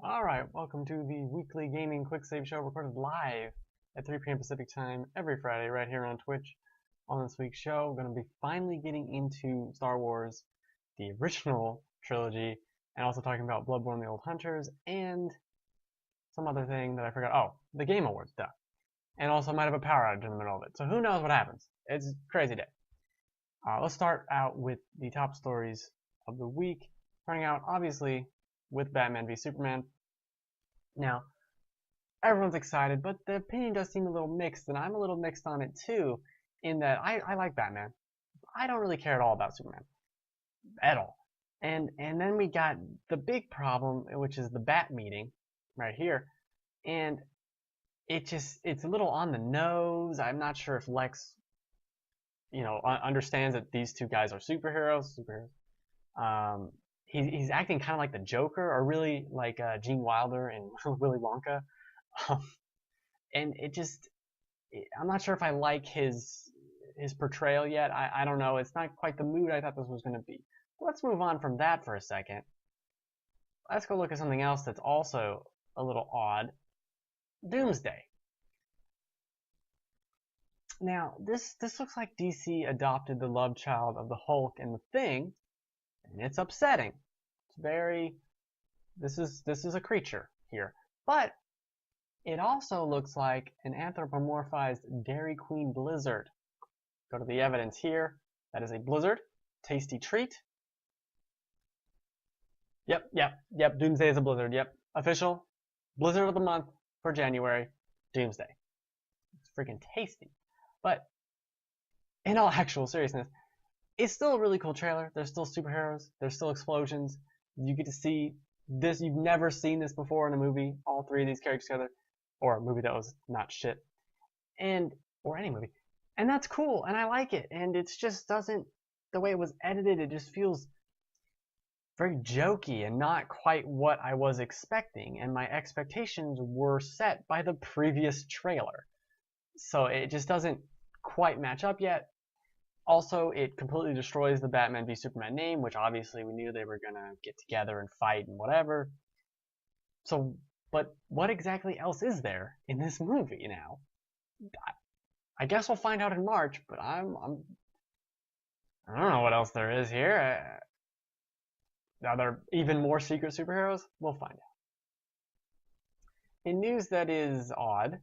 Alright, welcome to the weekly gaming quick save show recorded live at 3 p.m. Pacific time every Friday right here on Twitch. On this week's show, we're going to be finally getting into Star Wars, the original trilogy, and also talking about Bloodborne, the Old Hunters, and some other thing that I forgot. Oh, the Game Awards, duh. And also might have a power outage in the middle of it, so who knows what happens. It's a crazy day. Let's start out with the top stories of the week, starting out, obviously, with Batman v Superman. Now, everyone's excited, but the opinion does seem a little mixed, and I'm a little mixed on it too, in that I like Batman. I don't really care at all about Superman. At all. And then we got the big problem, which is the Bat meeting, right here. And it's a little on the nose. I'm not sure if Lex, understands that these two guys are superheroes. He's acting kind of like the Joker, or really like Gene Wilder and Willy Wonka. And I'm not sure if I like his portrayal yet. I don't know. It's not quite the mood I thought this was going to be. But let's move on from that for a second. Let's go look at something else that's also a little odd. Doomsday. Now, this looks like DC adopted the love child of the Hulk and the Thing, and it's upsetting. It's very, this is a creature here, but it also looks like an anthropomorphized Dairy Queen Blizzard. Go to the evidence here. That is a Blizzard, tasty treat. Yep. Doomsday is a Blizzard. Yep, official Blizzard of the month for January. Doomsday. It's freaking tasty. But in all actual seriousness, it's still a really cool trailer. There's still superheroes. There's still explosions. You get to see this. You've never seen this before in a movie. All three of these characters together, or a movie that was not shit, or any movie, and that's cool. And I like it. And it's just doesn't, the way it was edited, it just feels very jokey and not quite what I was expecting. And my expectations were set by the previous trailer, so it just doesn't quite match up yet. Also, it completely destroys the Batman v Superman name, which obviously we knew they were gonna get together and fight and whatever. So, but what exactly else is there in this movie now? I guess we'll find out in March, but I don't know what else there is here. Are there even more secret superheroes? We'll find out. In news that is odd,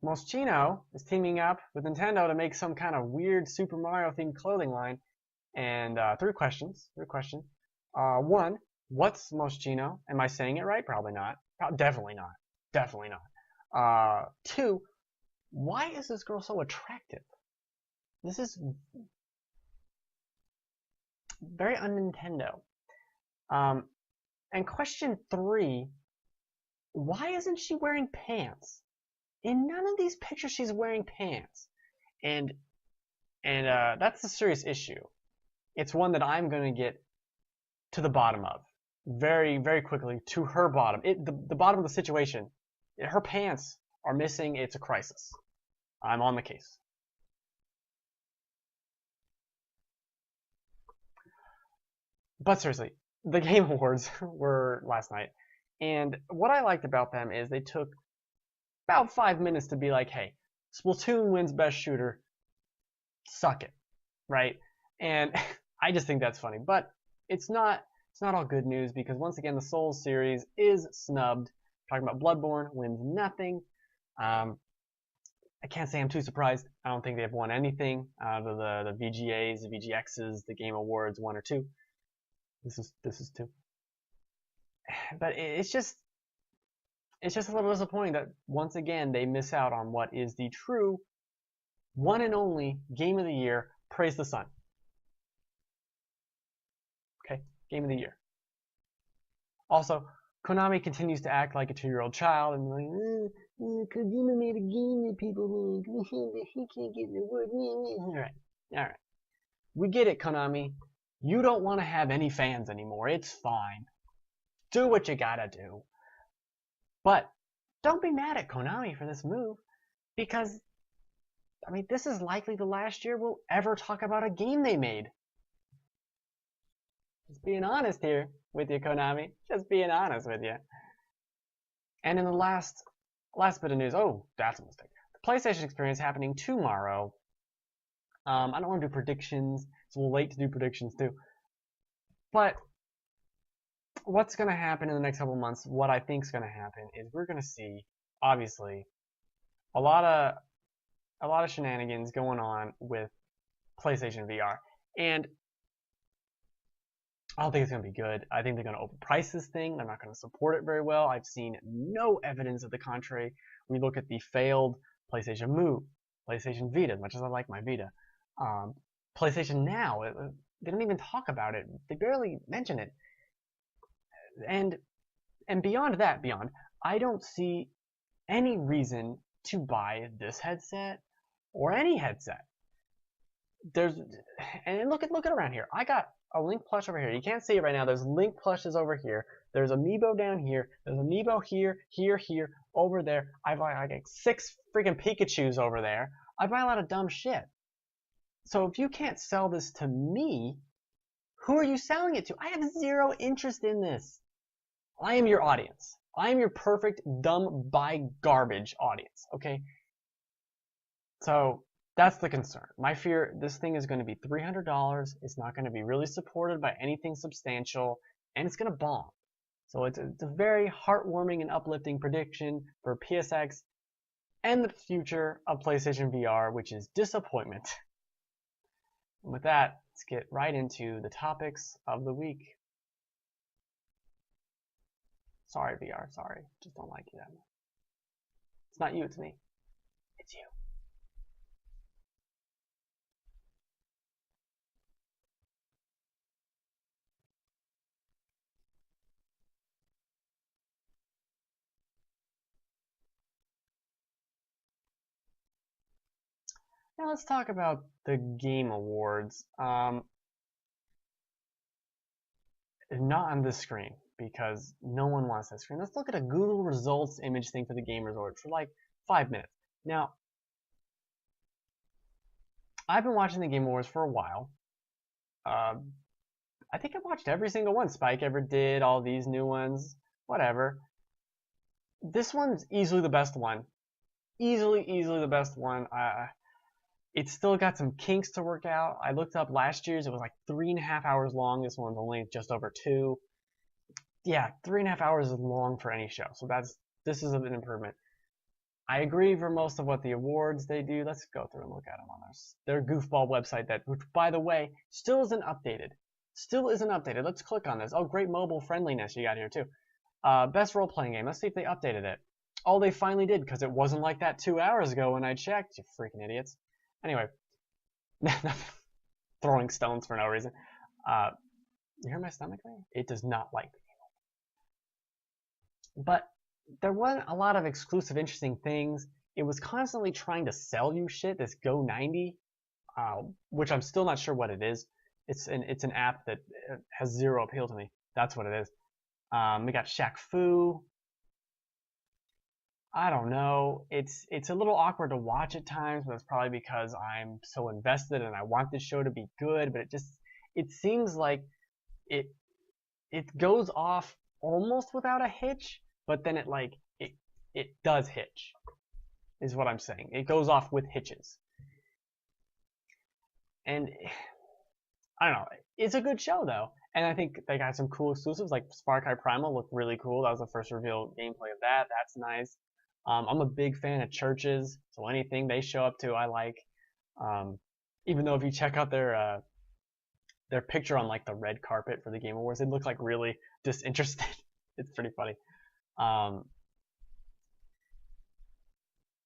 Moschino is teaming up with Nintendo to make some kind of weird Super Mario themed clothing line. And three questions. One, what's Moschino? Am I saying it right? Probably not. Definitely not. Two, why is this girl so attractive? This is very un-Nintendo. And question three, why isn't she wearing pants? In none of these pictures she's wearing pants. And that's a serious issue. It's one that I'm going to get to the bottom of very, very quickly, to her bottom. The bottom of the situation. Her pants are missing. It's a crisis. I'm on the case. But seriously, the Game Awards were last night, and what I liked about them is they took about 5 minutes to be like, hey, Splatoon wins Best Shooter, suck it, right? And I just think that's funny, but it's not all good news, because once again the Souls series is snubbed. Talking about Bloodborne wins nothing. I can't say I'm too surprised. I don't think they've won anything out of the VGAs, the VGXs, the Game Awards 1 or 2. This is 2. But it's just a little disappointing that once again they miss out on what is the true one and only game of the year. Praise the sun. Okay, game of the year. Also, Konami continues to act like a 2-year-old child and like, Kojima made a game that people he can't get the word. Alright. We get it, Konami. You don't want to have any fans anymore. It's fine. Do what you gotta do. But don't be mad at Konami for this move, because, I mean, this is likely the last year we'll ever talk about a game they made. Just being honest here with you, Konami. Just being honest with you. And in the last bit of news, oh, that's a mistake. The PlayStation experience happening tomorrow. I don't want to do predictions. It's a little late to do predictions too. But what's going to happen in the next couple of months, what I think is going to happen is we're going to see, obviously, a lot of shenanigans going on with PlayStation VR. And I don't think it's going to be good. I think they're going to overprice this thing. They're not going to support it very well. I've seen no evidence of the contrary. We look at the failed PlayStation Move, PlayStation Vita, as much as I like my Vita. PlayStation Now, they don't even talk about it. They barely mention it. And beyond that, I don't see any reason to buy this headset or any headset. And look at around here. I got a Link plush over here. You can't see it right now. There's Link plushes over here. There's Amiibo down here. There's Amiibo here, over there. I got 6 freaking Pikachus over there. I buy a lot of dumb shit. So if you can't sell this to me, who are you selling it to? I have zero interest in this. I am your audience. I am your perfect dumb buy garbage audience, okay? So that's the concern. My fear, this thing is going to be $300. It's not going to be really supported by anything substantial, and it's going to bomb. So it's a very heartwarming and uplifting prediction for PSX and the future of PlayStation VR, which is disappointment. And with that, let's get right into the topics of the week. Sorry, VR, sorry. Just don't like you that much. It's not you, it's me. It's you. Now let's talk about the Game Awards. Not on this screen, because no one wants this screen. Let's look at a Google results image thing for the Game Awards for like 5 minutes. Now, I've been watching the Game Awards for a while. I think I watched every single one Spike ever did, all these new ones, whatever. This one's easily the best one. Easily the best one. It's still got some kinks to work out. I looked up last year's. It was like 3.5 hours long. This one's only just over 2. Yeah, 3.5 hours is long for any show. So this is an improvement. I agree for most of what the awards they do. Let's go through and look at them on their goofball website, which, by the way, still isn't updated. Let's click on this. Oh, great mobile friendliness you got here too. Best role-playing game. Let's see if they updated it. Oh, they finally did, because it wasn't like that 2 hours ago when I checked. You freaking idiots. Anyway, throwing stones for no reason. You hear my stomach ring? It does not like the game. But there wasn't a lot of exclusive, interesting things. It was constantly trying to sell you shit. This Go 90, which I'm still not sure what it is. It's an app that has zero appeal to me. That's what it is. We got Shaq Fu. I don't know. It's a little awkward to watch at times, but it's probably because I'm so invested and I want this show to be good. But it seems like it goes off almost without a hitch, but then it does hitch, is what I'm saying. It goes off with hitches, and I don't know. It's a good show though, and I think they got some cool exclusives like Spark High Primal looked really cool. That was the first reveal gameplay of that. That's nice. I'm a big fan of churches, so anything they show up to, I like. Even though if you check out their picture on like the red carpet for the Game Awards, it looks like really disinterested. It's pretty funny.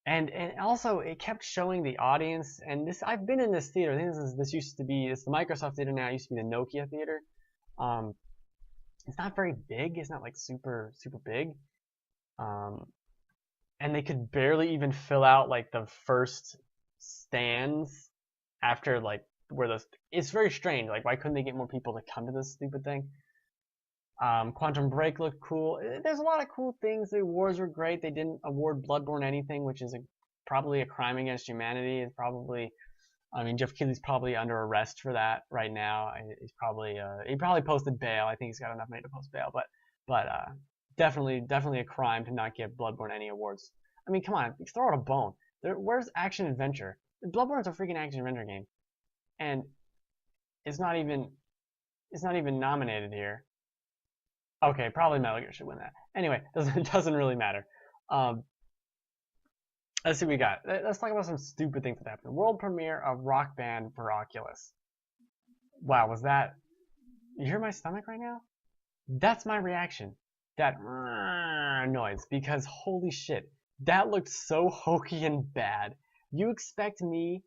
And also it kept showing the audience, and this I've been in this theater. I think this used to be it's the Microsoft theater now. It used to be the Nokia theater. It's not very big. It's not like super big. And they could barely even fill out like the first stands after like it's very strange. Like, why couldn't they get more people to come to this stupid thing? Quantum Break looked cool. There's a lot of cool things. The awards were great. They didn't award Bloodborne anything, which is probably a crime against humanity. It's probably I mean, Jeff Keighley's probably under arrest for that right now. He's probably he probably posted bail. I think he's got enough money to post bail, but definitely a crime to not give Bloodborne any awards. I mean, come on, throw out a bone. Where's action adventure? Bloodborne's a freaking action adventure game, and it's not even nominated here. Okay, probably Metal Gear should win that. Anyway, doesn't really matter. Let's see what we got. Let's talk about some stupid things that happened. World premiere of Rock Band for Oculus. Wow, was that... You hear my stomach right now? That's my reaction. That noise. Because holy shit, that looked so hokey and bad. You expect me...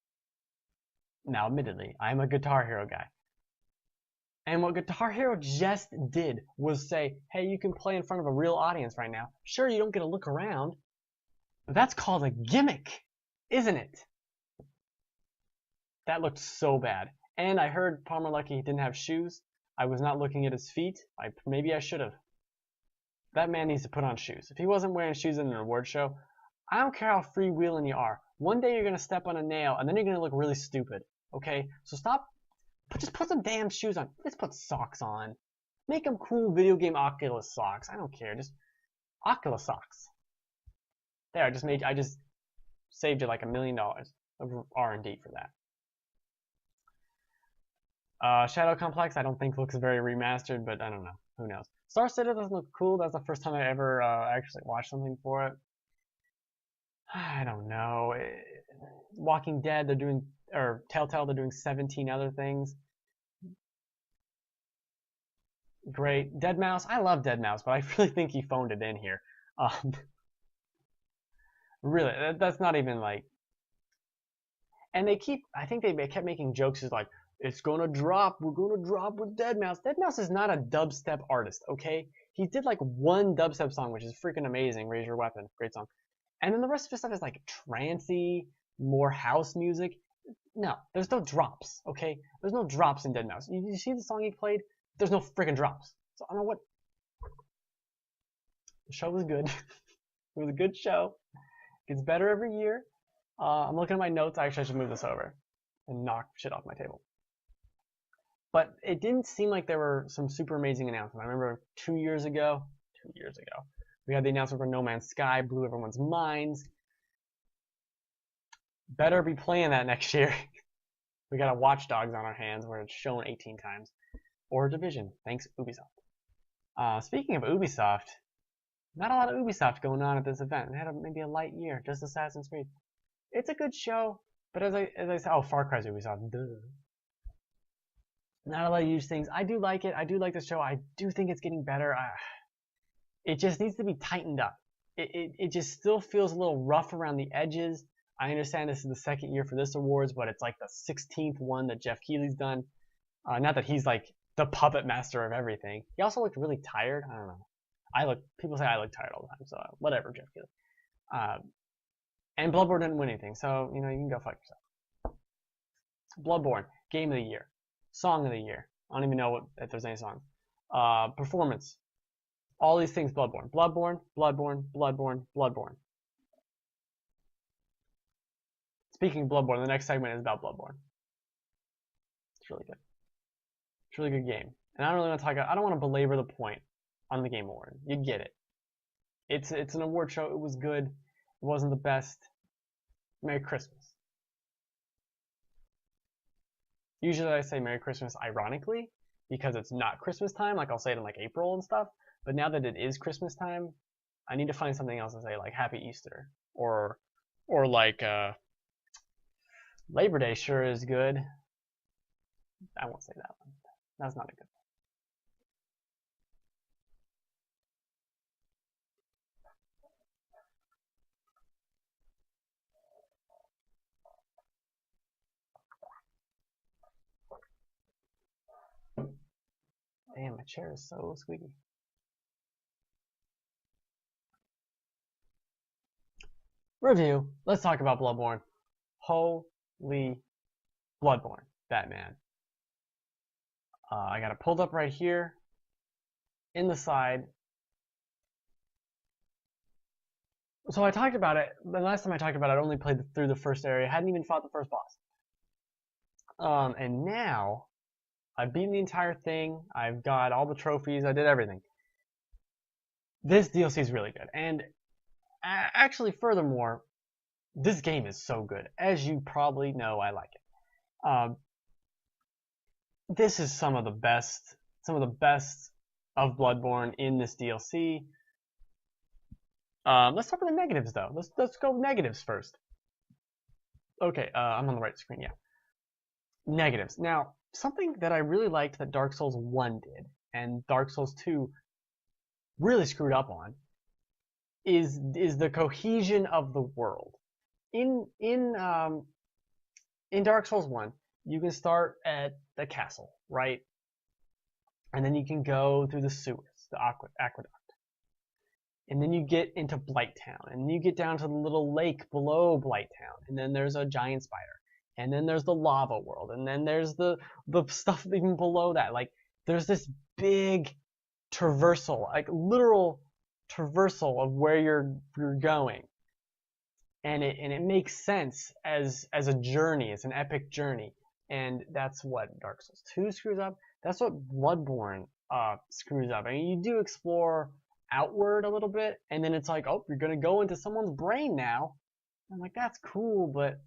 Now, admittedly, I'm a Guitar Hero guy. And what Guitar Hero just did was say, hey, you can play in front of a real audience right now. Sure, you don't get to look around. But that's called a gimmick, isn't it? That looked so bad. And I heard Palmer Luckey didn't have shoes. I was not looking at his feet. Maybe I should have. That man needs to put on shoes. If he wasn't wearing shoes in an award show, I don't care how freewheeling you are. One day you're going to step on a nail, and then you're going to look really stupid. Okay? So stop. Just put some damn shoes on. Just put socks on. Make them cool video game Oculus socks. I don't care. Just Oculus socks. There, I just saved you like $1 million of R&D for that. Shadow Complex, I don't think looks very remastered, but I don't know. Who knows? Star Citizen doesn't look cool. That's the first time I ever actually watched something for it. I don't know. Walking Dead, they're doing, or Telltale, they're doing 17 other things. Great. Deadmau5, I love Deadmau5, but I really think he phoned it in here. Really, that's not even like... And I think they kept making jokes as like, it's gonna drop, we're gonna drop with Deadmau5. Deadmau5 is not a dubstep artist, okay? He did like one dubstep song, which is freaking amazing, Raise Your Weapon, great song. And then the rest of his stuff is like trancey, more house music. No, there's no drops, okay? There's no drops in Deadmau5. You see the song he played? There's no freaking drops. So I don't know what... The show was good. It was a good show. Gets better every year. I'm looking at my notes. Actually, I should move this over and knock shit off my table. But it didn't seem like there were some super amazing announcements. I remember 2 years ago, we had the announcement for No Man's Sky, blew everyone's minds. Better be playing that next year. We got a Watch Dogs on our hands where it's shown 18 times. Or Division. Thanks, Ubisoft. Speaking of Ubisoft, not a lot of Ubisoft going on at this event. It had maybe a light year, just Assassin's Creed. It's a good show, but as I said, oh, Far Cry's Ubisoft, duh. Not a lot of huge things. I do like it. I do like the show. I do think it's getting better. It just needs to be tightened up. It just still feels a little rough around the edges. I understand this is the second year for this awards, but it's like the 16th one that Jeff Keighley's done. Not that he's like the puppet master of everything. He also looked really tired. I don't know. People say I look tired all the time, so whatever, Jeff Keighley. And Bloodborne didn't win anything, so you can go fuck yourself. Bloodborne, Game of the Year, Song of the Year. I don't even know if there's any songs. Performance, all these things. Bloodborne, Bloodborne, Bloodborne, Bloodborne, Bloodborne. Speaking of Bloodborne, the next segment is about Bloodborne. It's really good. It's a really good game, and I don't really want to talk. I don't want to belabor the point on the Game Award. You get it. It's an award show. It was good. It wasn't the best. Merry Christmas. Usually I say Merry Christmas ironically because it's not Christmas time. Like I'll say it in like April and stuff. But now that it is Christmas time, I need to find something else to say, like Happy Easter or like Labor Day sure is good. I won't say that one. That's not a good one. Damn, my chair is so squeaky. Review. Let's talk about Bloodborne. Holy Bloodborne, Batman. I got it pulled up right here in the side. So I talked about it. The last time I talked about it, I only played through the first area. I hadn't even fought the first boss. And now I've beaten the entire thing. I've got all the trophies. I did everything. This DLC is really good. And actually, furthermore, this game is so good. As you probably know, I like it. This is some of the best of Bloodborne in this DLC. Let's talk about the negatives, though. Let's go with negatives first. Okay, I'm on the right screen. Yeah, negatives. Now, something that I really liked that Dark Souls 1 did, and Dark Souls 2 really screwed up on, is the cohesion of the world. In Dark Souls 1, you can start at the castle, right? And then you can go through the sewers, the aqueduct. And then you get into Blighttown, and you get down to the little lake below Blighttown, and then there's a giant spider, and then there's the lava world, and then there's the stuff even below that. Like, there's this big traversal, like literal traversal of where you're going, and it makes sense as a journey, as an epic journey, and that's what Dark Souls 2 screws up. That's what Bloodborne screws up. I mean, you do explore outward a little bit, and then it's like, oh, you're gonna go into someone's brain now. I'm like, that's cool, but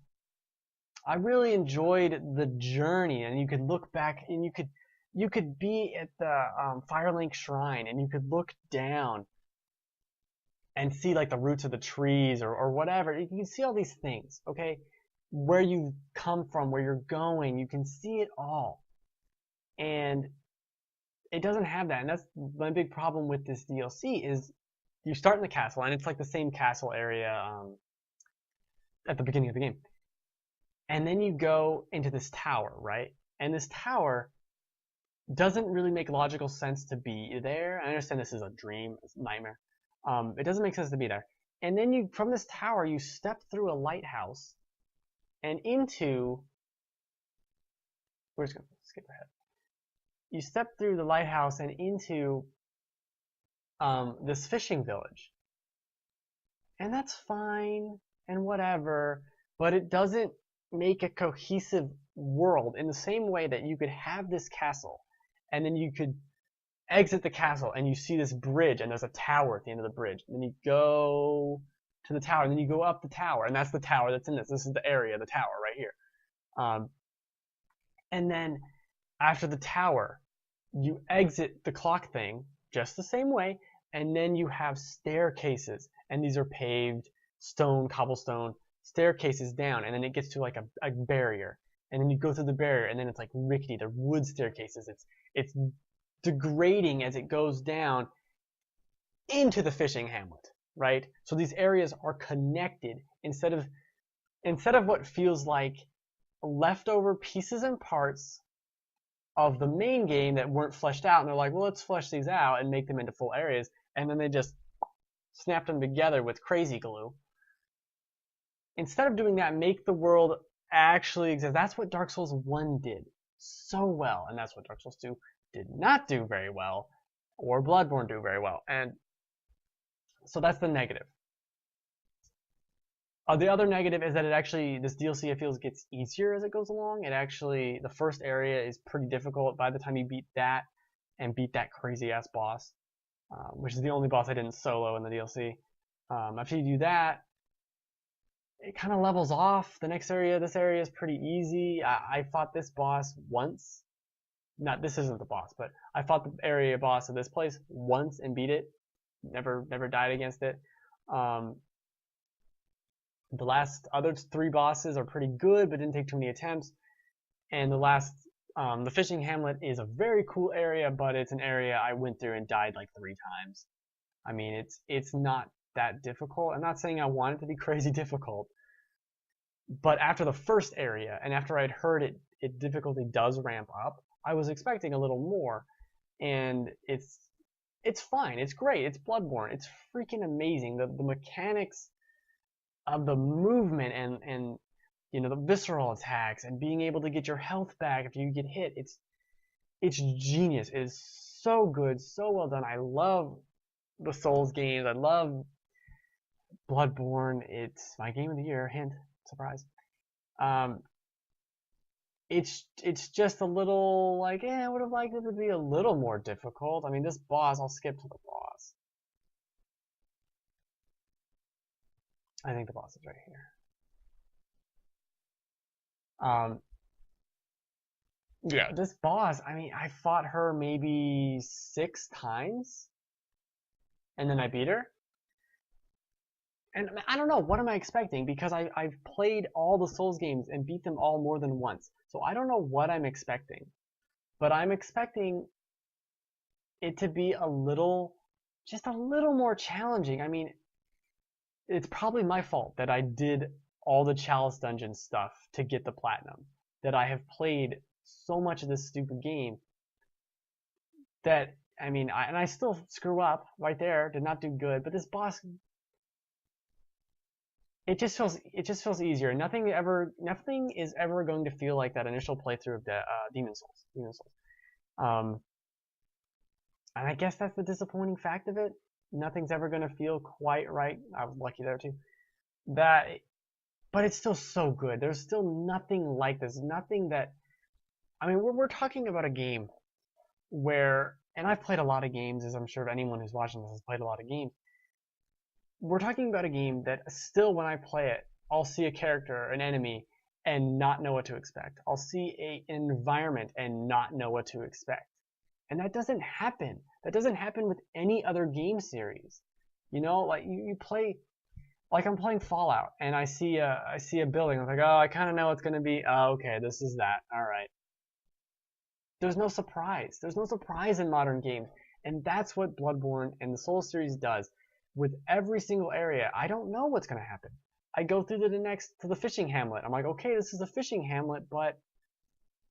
I really enjoyed the journey, and you could look back, and you could be at the Firelink Shrine, and you could look down and see like the roots of the trees or whatever. You can see all these things, okay? Where you come from, where you're going, you can see it all. And it doesn't have that, and that's my big problem with this DLC. Is you start in the castle, and it's like the same castle area at the beginning of the game, and then you go into this tower, right? And this tower doesn't really make logical sense to be there. I understand this is a dream, it's a nightmare. It doesn't make sense to be there. And then from this tower, you step through a lighthouse and into. We're just gonna skip ahead. You step through the lighthouse and into this fishing village. And that's fine and whatever, but it doesn't make a cohesive world in the same way that you could have this castle, and then you could exit the castle and you see this bridge, and there's a tower at the end of the bridge. And then you go to the tower, and then you go up the tower, and that's the tower that's in this. This is the area, the tower right here. And then after the tower, you exit the clock thing just the same way, and then you have staircases, and these are paved stone, cobblestone staircases down, and then it gets to like a barrier, and then you go through the barrier, and then it's like rickety, they're wood staircases. It's degrading as it goes down into the fishing hamlet, right? So these areas are connected instead of what feels like leftover pieces and parts of the main game that weren't fleshed out, and they're like, well, let's flesh these out and make them into full areas, and then they just snapped them together with crazy glue. Instead of doing that, make the world actually exist. That's what Dark Souls 1 did so well, and that's what Dark Souls 2 did not do very well, or Bloodborne do very well. And so that's the negative. The other negative is that this DLC, it feels, gets easier as it goes along. The first area is pretty difficult by the time you beat that and beat that crazy ass boss, which is the only boss I didn't solo in the DLC. After you do that, it kind of levels off. This area is pretty easy. I fought this boss once. This isn't the boss, but I fought the area boss of this place once and beat it. Never died against it. The last other 3 bosses are pretty good, but didn't take too many attempts. And the fishing hamlet is a very cool area, but it's an area I went through and died like 3 times. I mean, it's not that difficult. I'm not saying I want it to be crazy difficult, but after the first area, and after I'd heard it difficulty does ramp up, I was expecting a little more, and it's fine. It's great. It's Bloodborne. It's freaking amazing. The mechanics of the movement and the visceral attacks and being able to get your health back if you get hit, it's genius. It is so good, so well done. I love the Souls games. I love Bloodborne. It's my game of the year. Hint, surprise. it's just a little like, I would have liked it to be a little more difficult. I mean, this boss, I'll skip to the boss. I think the boss is right here. Yeah, this boss, I mean, I fought her maybe 6 times, and then I beat her. And I don't know, what am I expecting? Because I've played all the Souls games and beat them all more than once. So I don't know what I'm expecting. But I'm expecting it to be just a little more challenging. I mean, it's probably my fault that I did all the Chalice Dungeon stuff to get the platinum. That I have played so much of this stupid game that, I mean, I still screw up right there, did not do good, but this boss, it just feels easier. Nothing is ever going to feel like that initial playthrough of Demon Souls. And I guess that's the disappointing fact of it. Nothing's ever going to feel quite right. I was lucky there too. But it's still so good. There's still nothing like this. Nothing that, I mean, we're talking about a game where, and I've played a lot of games, as I'm sure anyone who's watching this has played a lot of games. We're talking about a game that still, when I play it, I'll see a character, an enemy, and not know what to expect. I'll see an environment and not know what to expect. And that doesn't happen. That doesn't happen with any other game series. You know, like you play, like I'm playing Fallout, and I see a building. I'm like, oh, I kind of know it's gonna be. Oh, okay, this is that. All right. There's no surprise. There's no surprise in modern games, and that's what Bloodborne and the Souls series does. With every single area, I don't know what's gonna happen. I go through to the fishing hamlet. I'm like, okay, this is a fishing hamlet, but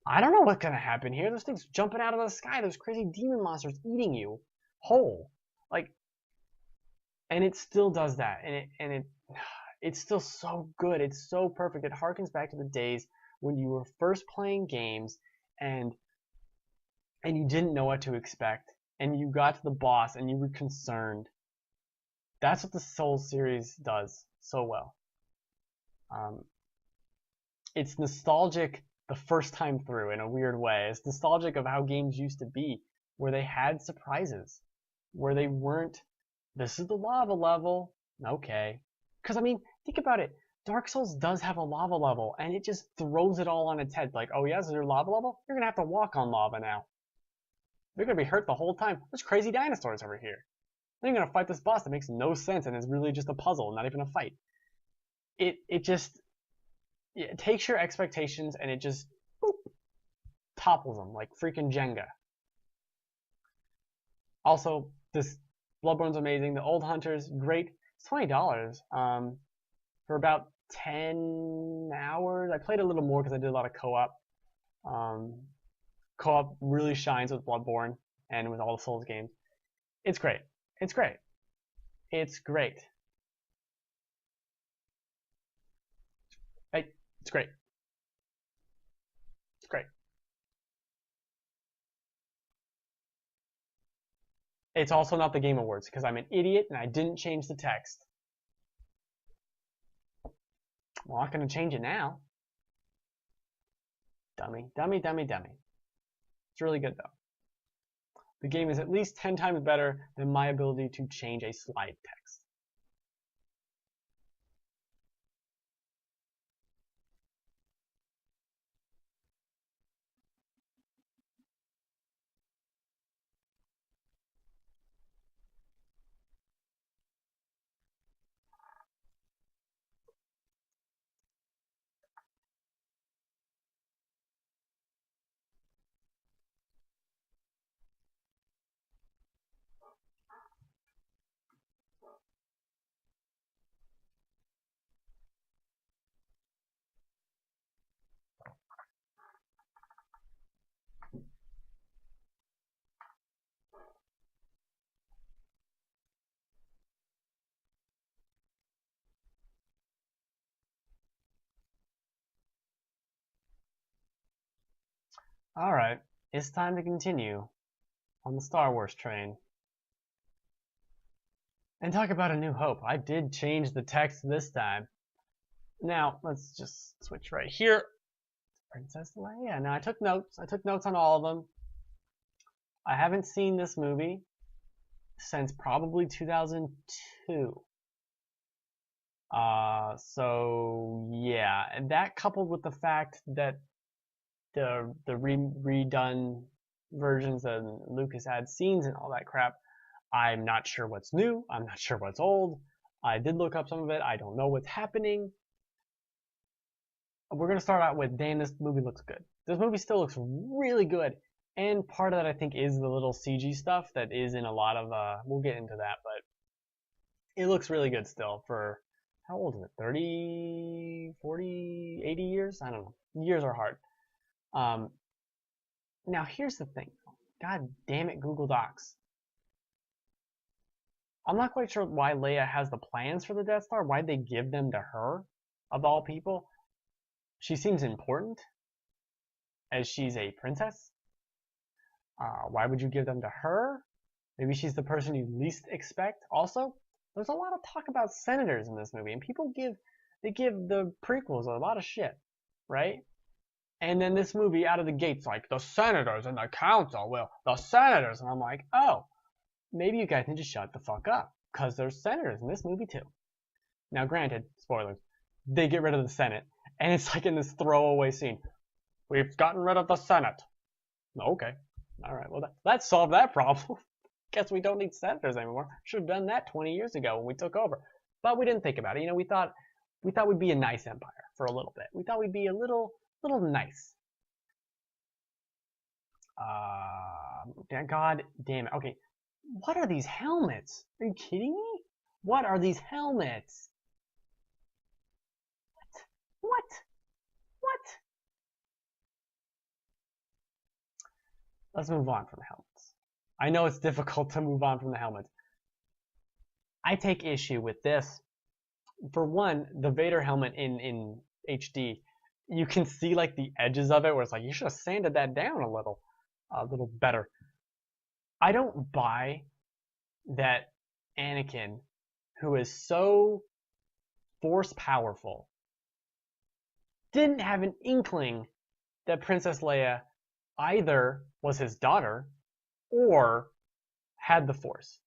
I don't know what's gonna happen here. There's things jumping out of the sky. There's crazy demon monsters eating you whole. Like, and it still does that. It's still so good. It's so perfect. It harkens back to the days when you were first playing games and you didn't know what to expect, and you got to the boss and you were concerned. That's what the Souls series does so well. It's nostalgic the first time through in a weird way. It's nostalgic of how games used to be, where they had surprises, where they weren't, this is the lava level, okay. Because, I mean, think about it. Dark Souls does have a lava level, and it just throws it all on its head. Like, oh yeah, this is your lava level? You're going to have to walk on lava now. You're going to be hurt the whole time. There's crazy dinosaurs over here. Then you're going to fight this boss that makes no sense and is really just a puzzle, not even a fight. It takes your expectations and it just boop, topples them like freaking Jenga. Also, this Bloodborne's amazing. The Old Hunters, great. It's $20 for about 10 hours. I played a little more because I did a lot of co-op. Co-op really shines with Bloodborne and with all the Souls games. It's great. It's great. It's great. It's great. It's great. It's also not the Game Awards because I'm an idiot and I didn't change the text. Well, I'm not going to change it now. Dummy, dummy, dummy, dummy. It's really good though. The game is at least 10 times better than my ability to change a slide text. Alright, it's time to continue on the Star Wars train. And talk about A New Hope. I did change the text this time. Now, let's just switch right here. Princess Leia. Now I took notes. I took notes on all of them. I haven't seen this movie since probably 2002. So yeah, and that coupled with the fact that the redone versions and Lucas had scenes and all that crap, I'm not sure what's new. I'm not sure what's old. I did look up some of it. I don't know what's happening. We're gonna start out with, damn, this movie looks good. This movie still looks really good, and part of that I think is the little CG stuff that is in a lot of. We'll get into that, but it looks really good still for. How old is it? 30, 40, 80 years? I don't know. Years are hard. Now here's the thing. God damn it, Google Docs. I'm not quite sure why Leia has the plans for the Death Star. Why'd they give them to her, of all people? She seems important, as she's a princess. Why would you give them to her? Maybe she's the person you least expect. Also, there's a lot of talk about senators in this movie, and people give the prequels a lot of shit, right? And then this movie out of the gate's like, the senators and the council will, the senators, and I'm like, oh, maybe you guys need to shut the fuck up, because there's senators in this movie too. Now granted, spoilers, they get rid of the Senate, and it's like in this throwaway scene, we've gotten rid of the Senate. Okay, alright, well that solved that problem. Guess we don't need senators anymore. Should have done that 20 years ago when we took over. But we didn't think about it. You know, we thought we'd be a nice empire for a little bit. We thought we'd be a little nice. God damn it. Okay, what are these helmets? Are you kidding me? What are these helmets? What? Let's move on from the helmets. I know it's difficult to move on from the helmets. I take issue with this. For one, the Vader helmet in HD, you can see like the edges of it where it's like, you should have sanded that down a little better. I don't buy that Anakin, who is so force powerful, didn't have an inkling that Princess Leia either was his daughter or had the Force.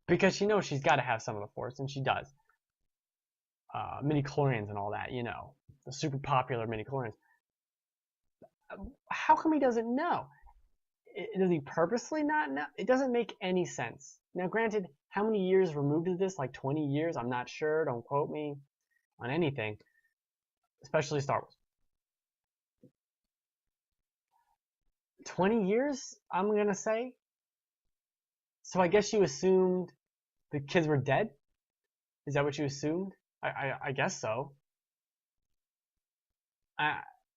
Because she knows she's got to have some of the Force, and she does. Midi-chlorians and all that, you know. The super popular midi-chlorians. How come he doesn't know? Does he purposely not know? It doesn't make any sense. Now, granted, how many years removed is this? Like 20 years? I'm not sure. Don't quote me on anything. Especially Star Wars. 20 years, I'm going to say. So I guess you assumed the kids were dead? Is that what you assumed? I guess so.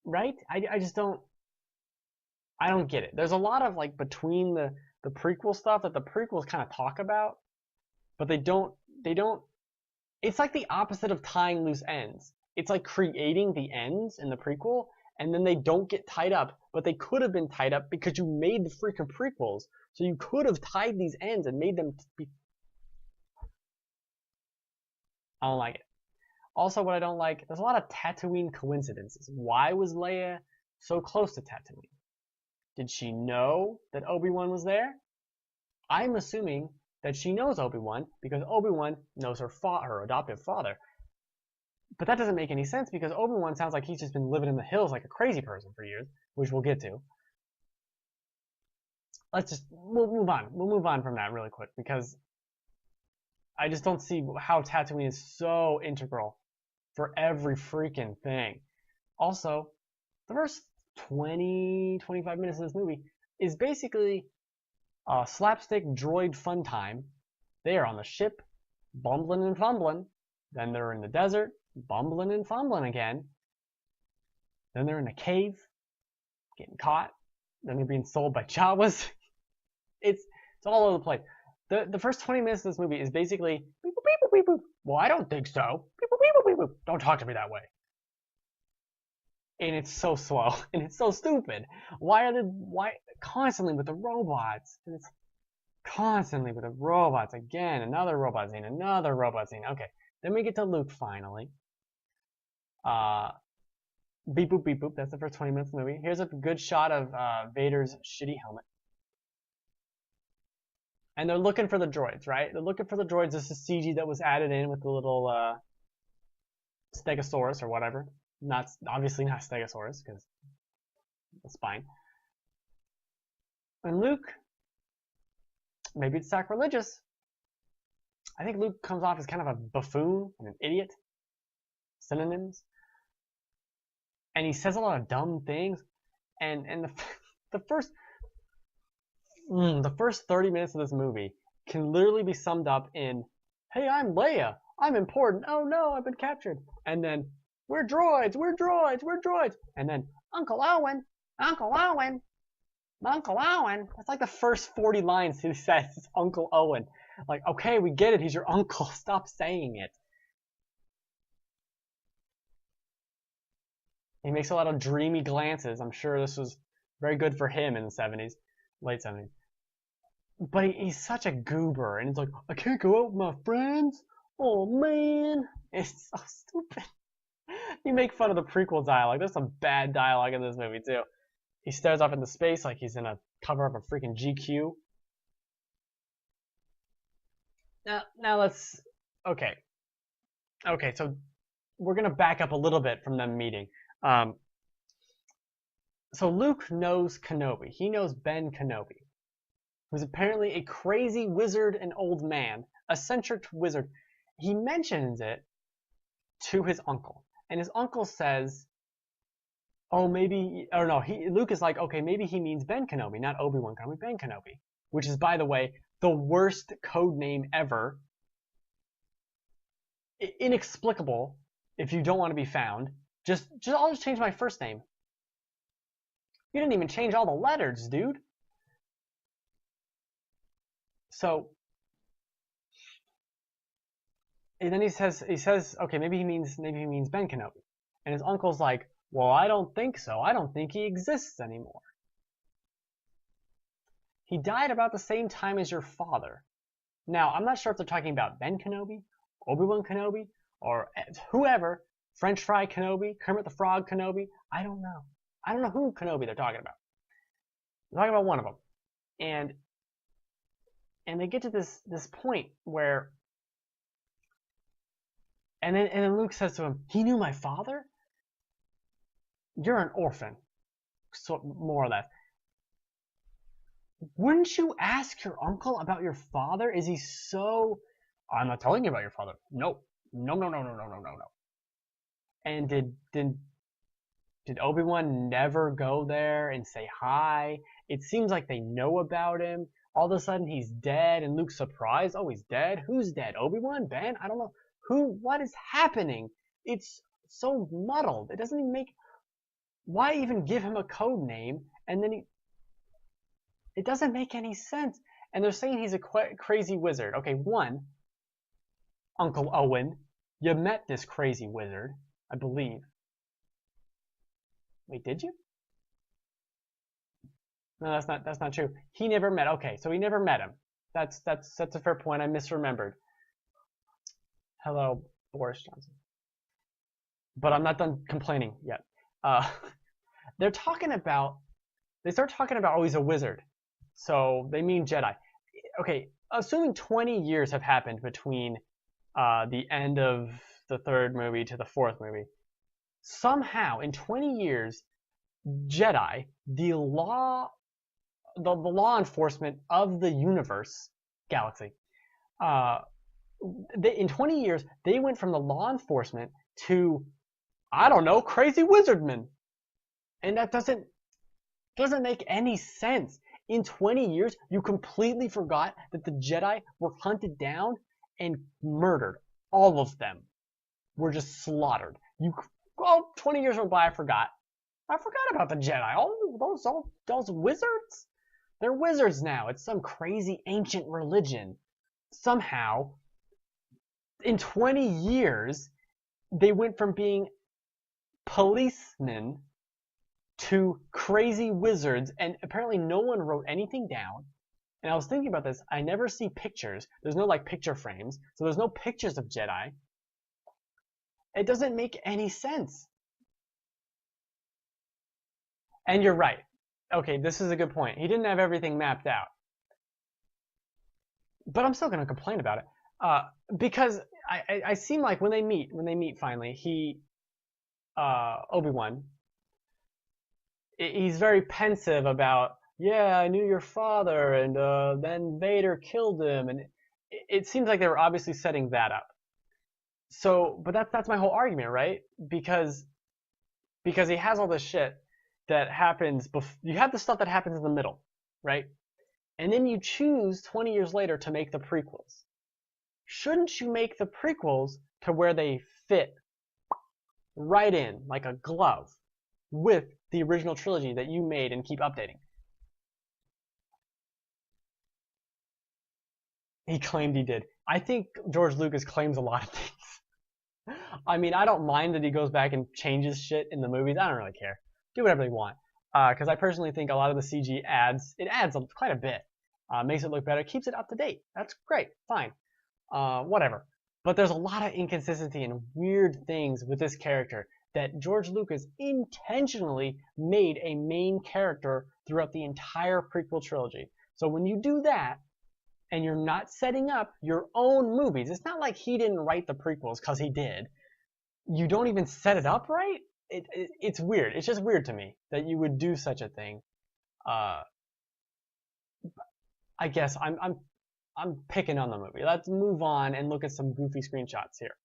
Right? I just don't... I don't get it. There's a lot of, like, between the prequel stuff that the prequels kind of talk about, but they don't... It's like the opposite of tying loose ends. It's like creating the ends in the prequel, and then they don't get tied up, but they could have been tied up because you made the freaking prequels. So you could have tied these ends and made them be... I don't like it. Also, what I don't like, there's a lot of Tatooine coincidences. Why was Leia so close to Tatooine? Did she know that Obi-Wan was there? I'm assuming that she knows Obi-Wan because Obi-Wan knows her adoptive father. But that doesn't make any sense because Obi-Wan sounds like he's just been living in the hills like a crazy person for years, which we'll get to. We'll move on. We'll move on from that really quick because I just don't see how Tatooine is so integral for every freaking thing. Also, the first 20-25 minutes of this movie is basically a slapstick droid fun time. They are on the ship, bumbling and fumbling. Then they're in the desert, bumbling and fumbling again. Then they're in a cave, getting caught. Then they're being sold by Jawas. It's all over the place. The first 20 minutes of this movie is basically beep boop, beep boop, beep boop. Well, I don't think so. Beep boop, beep boop, beep boop. Don't talk to me that way. And it's so slow and it's so stupid. Why constantly with the robots? And it's constantly with the robots again. Another robot scene. Another robot scene. Okay, then we get to Luke finally. Beep boop beep boop. That's the first 20 minutes of the movie. Here's a good shot of Vader's shitty helmet. And they're looking for the droids, right? They're looking for the droids. This is CG that was added in with the little Stegosaurus or whatever. Not obviously not Stegosaurus because the spine. And Luke, maybe it's sacrilegious. I think Luke comes off as kind of a buffoon and an idiot. Synonyms. And he says a lot of dumb things. And the first 30 minutes of this movie can literally be summed up in, hey, I'm Leia. I'm important. Oh no, I've been captured. And then, we're droids. We're droids. We're droids. And then, Uncle Owen. Uncle Owen. Uncle Owen. That's like the first 40 lines he says is Uncle Owen. Like, okay, we get it. He's your uncle. Stop saying it. He makes a lot of dreamy glances. I'm sure this was very good for him in the 70s, late 70s. But he's such a goober, and he's like, I can't go out with my friends. Oh man, it's so stupid. You make fun of the prequel dialogue. There's some bad dialogue in this movie too. He stares off into space like he's in a cover of a freaking GQ. Now let's okay. So we're gonna back up a little bit from them meeting. So Luke knows Kenobi. He knows Ben Kenobi, who's apparently a crazy wizard and old man, eccentric wizard. He mentions it to his uncle, and his uncle says, "Oh, maybe," or no. Luke is like, "Okay, maybe he means Ben Kenobi, not Obi-Wan Kenobi, Ben Kenobi," which is, by the way, the worst code name ever. Inexplicable. If you don't want to be found, I'll just change my first name. You didn't even change all the letters, dude. So, and then he says, okay, maybe he means Ben Kenobi. And his uncle's like, well, I don't think so. I don't think he exists anymore. He died about the same time as your father. Now, I'm not sure if they're talking about Ben Kenobi, Obi-Wan Kenobi, or whoever, French Fry Kenobi, Kermit the Frog Kenobi. I don't know. I don't know who Kenobi they're talking about. They're talking about one of them. And they get to this point where, and then Luke says to him, he knew my father? You're an orphan. So, more or less. Wouldn't you ask your uncle about your father? Is he so... I'm not telling you about your father. No. No. And did Obi-Wan never go there and say hi? It seems like they know about him. All of a sudden he's dead and Luke's surprised. Oh, he's dead? Who's dead? Obi-Wan? Ben? I don't know. Who? What is happening? It's so muddled. It doesn't even make... Why even give him a code name? And then it doesn't make any sense. And they're saying he's a crazy wizard. Okay, one, Uncle Owen, you met this crazy wizard, I believe. Wait, did you? No, that's not true. He never met. Okay, so he never met him. That's a fair point. I misremembered. Hello, Boris Johnson. But I'm not done complaining yet. They start talking about, oh, he's a wizard. So they mean Jedi. Okay, assuming 20 years have happened between the end of the third movie to the fourth movie, somehow in 20 years, Jedi, the law enforcement of the universe, galaxy, in 20 years, they went from the law enforcement to, I don't know, crazy wizardmen. And that doesn't make any sense. In 20 years, you completely forgot that the Jedi were hunted down and murdered. All of them were just slaughtered. 20 years went by, I forgot about the Jedi. All those wizards? They're wizards now. It's some crazy ancient religion. Somehow, in 20 years, they went from being policemen to crazy wizards, and apparently no one wrote anything down. And I was thinking about this. I never see pictures. There's no picture frames, so there's no pictures of Jedi. It doesn't make any sense. And you're right. Okay, this is a good point. He didn't have everything mapped out. But I'm still gonna complain about it. Because I seem like when they meet finally, Obi-Wan, he's very pensive about, yeah, I knew your father, and then Vader killed him, and it seems like they were obviously setting that up. So, but that's my whole argument, right? Because he has all this shit that happens. You have the stuff that happens in the middle, right? And then you choose 20 years later to make the prequels. Shouldn't you make the prequels to where they fit right in like a glove with the original trilogy that you made and keep updating? He claimed he did. I think George Lucas claims a lot of things. I mean, I don't mind that he goes back and changes shit in the movies. I don't really care. Do whatever they want. Because I personally think a lot of the CG adds quite a bit. Makes it look better, keeps it up to date. That's great, fine. Whatever. But there's a lot of inconsistency and weird things with this character that George Lucas intentionally made a main character throughout the entire prequel trilogy. So when you do that, and you're not setting up your own movies, it's not like he didn't write the prequels, because he did. You don't even set it up right? It's weird. It's just weird to me that you would do such a thing. I guess I'm picking on the movie. Let's move on and look at some goofy screenshots here.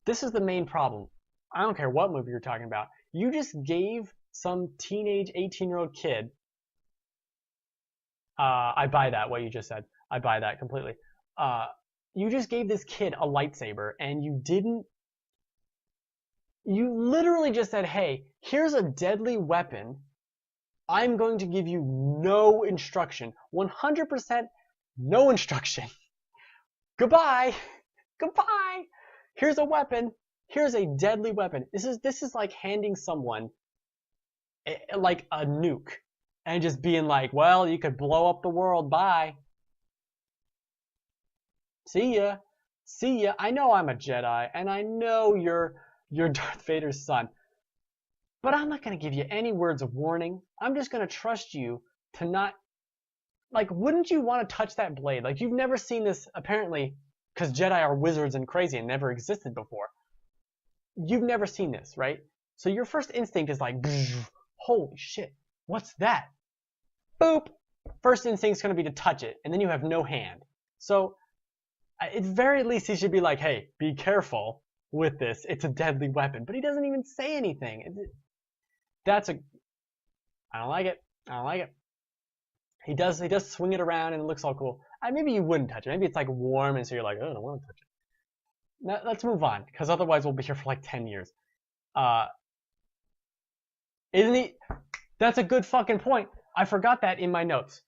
This is the main problem. I don't care what movie you're talking about. You just gave some teenage 18-year-old kid. I buy that, what you just said. I buy that completely. You just gave this kid a lightsaber, and you literally just said, hey, here's a deadly weapon. I'm going to give you no instruction. 100% no instruction. Goodbye. Goodbye. Here's a weapon. Here's a deadly weapon. This is like handing someone like a nuke and just being like, well, you could blow up the world. Bye. See ya. See ya. I know I'm a Jedi, and I know you're Darth Vader's son. But I'm not going to give you any words of warning. I'm just going to trust you to not... Like, wouldn't you want to touch that blade? Like, you've never seen this, apparently, because Jedi are wizards and crazy and never existed before. You've never seen this, right? So your first instinct is like, holy shit, what's that? Boop! First instinct's going to be to touch it, and then you have no hand. So, at very least, he should be like, hey, be careful with this. It's a deadly weapon. But he doesn't even say anything. I don't like it. I don't like it. He does swing it around and it looks all cool. Maybe you wouldn't touch it. Maybe it's like warm and so you're like, oh, I don't want to touch it. Now, let's move on, because otherwise we'll be here for like 10 years. Isn't he? That's a good fucking point. I forgot that in my notes.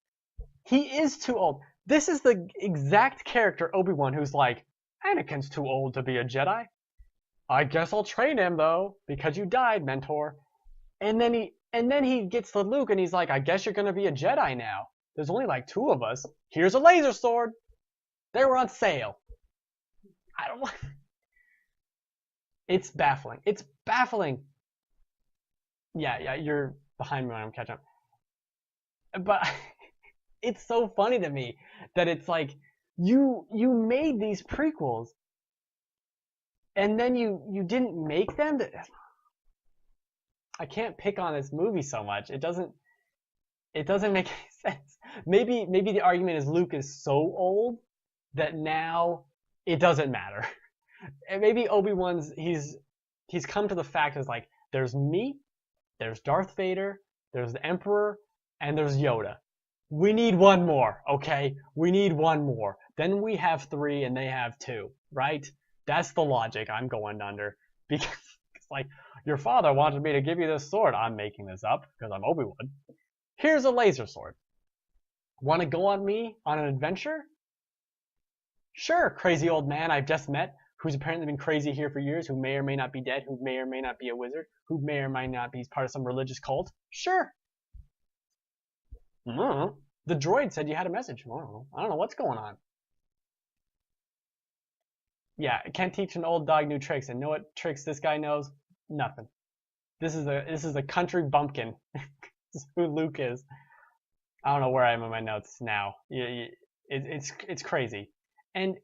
He is too old. This is the exact character, Obi-Wan, who's like, Anakin's too old to be a Jedi. I guess I'll train him though, because you died, mentor. And then he gets to Luke and he's like, I guess you're gonna be a Jedi now. There's only like 2 of us. Here's a laser sword. They were on sale. I don't want... It's baffling. It's baffling. Yeah, you're behind me when I'm catching up. But it's so funny to me that it's like, you made these prequels and then you didn't make them. I can't pick on this movie so much. It doesn't make any sense. Maybe the argument is Luke is so old that now it doesn't matter. And maybe Obi-Wan's he's come to the fact is like, there's me, there's Darth Vader, there's the Emperor, and there's Yoda. We need one more, okay? We need one more. Then we have 3 and they have 2, right? That's the logic I'm going under. Because it's like, your father wanted me to give you this sword. I'm making this up because I'm Obi-Wan. Here's a laser sword. Want to go on me on an adventure? Sure, crazy old man I've just met, who's apparently been crazy here for years, who may or may not be dead, who may or may not be a wizard, who may or may not be part of some religious cult. Sure. The droid said you had a message. I don't know what's going on. Yeah, can't teach an old dog new tricks. And know what tricks this guy knows? Nothing. This is a country bumpkin. This is who Luke is. I don't know where I am in my notes now. It's crazy. And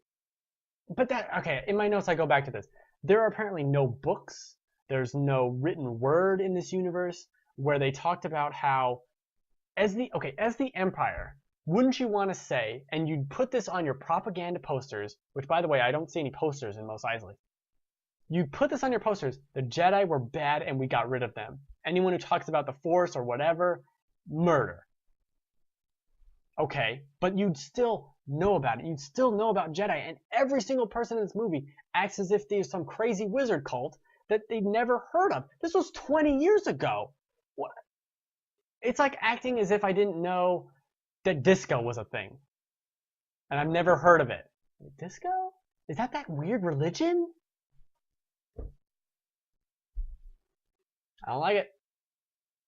but that okay, in my notes I go back to this. There are apparently no books. There's no written word in this universe where they talked about how as the Empire, wouldn't you want to say, and you'd put this on your propaganda posters, which by the way, I don't see any posters in Mos Eisley. You put this on your posters, the Jedi were bad and we got rid of them. Anyone who talks about the Force or whatever, murder. Okay, but you'd still know about it. You'd still know about Jedi, and every single person in this movie acts as if there's some crazy wizard cult that they'd never heard of. This was 20 years ago. What? It's like acting as if I didn't know that disco was a thing. And I've never heard of it. Disco? Is that weird religion? I don't like it.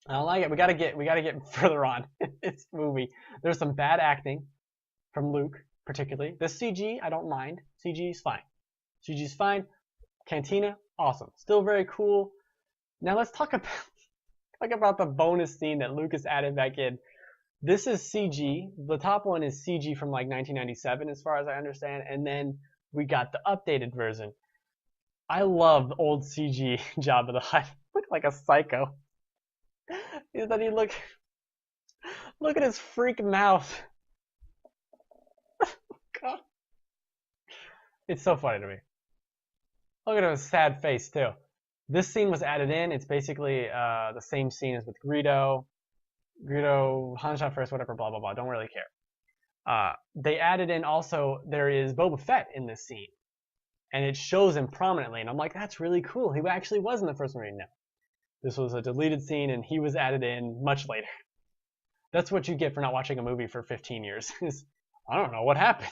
I don't like it. We gotta get further on in this movie. There's some bad acting from Luke, particularly. The CG, I don't mind. CG's fine. CG's fine. Cantina, awesome. Still very cool. Now let's talk about the bonus scene that Lucas added back in. This is CG. The top one is CG from like 1997, as far as I understand, and then we got the updated version. I love the old CG Jabba the Hutt. Looked like a psycho. Is that he look at his freak mouth. God. It's so funny to me. Look at his sad face too. This scene was added in. It's basically the same scene as with Greedo. Greedo, Han shot first, whatever, blah blah blah. Don't really care. They added in also there is Boba Fett in this scene, and it shows him prominently. And I'm like, that's really cool. He actually was in the first movie. No. This was a deleted scene, and he was added in much later. That's what you get for not watching a movie for 15 years. I don't know what happened.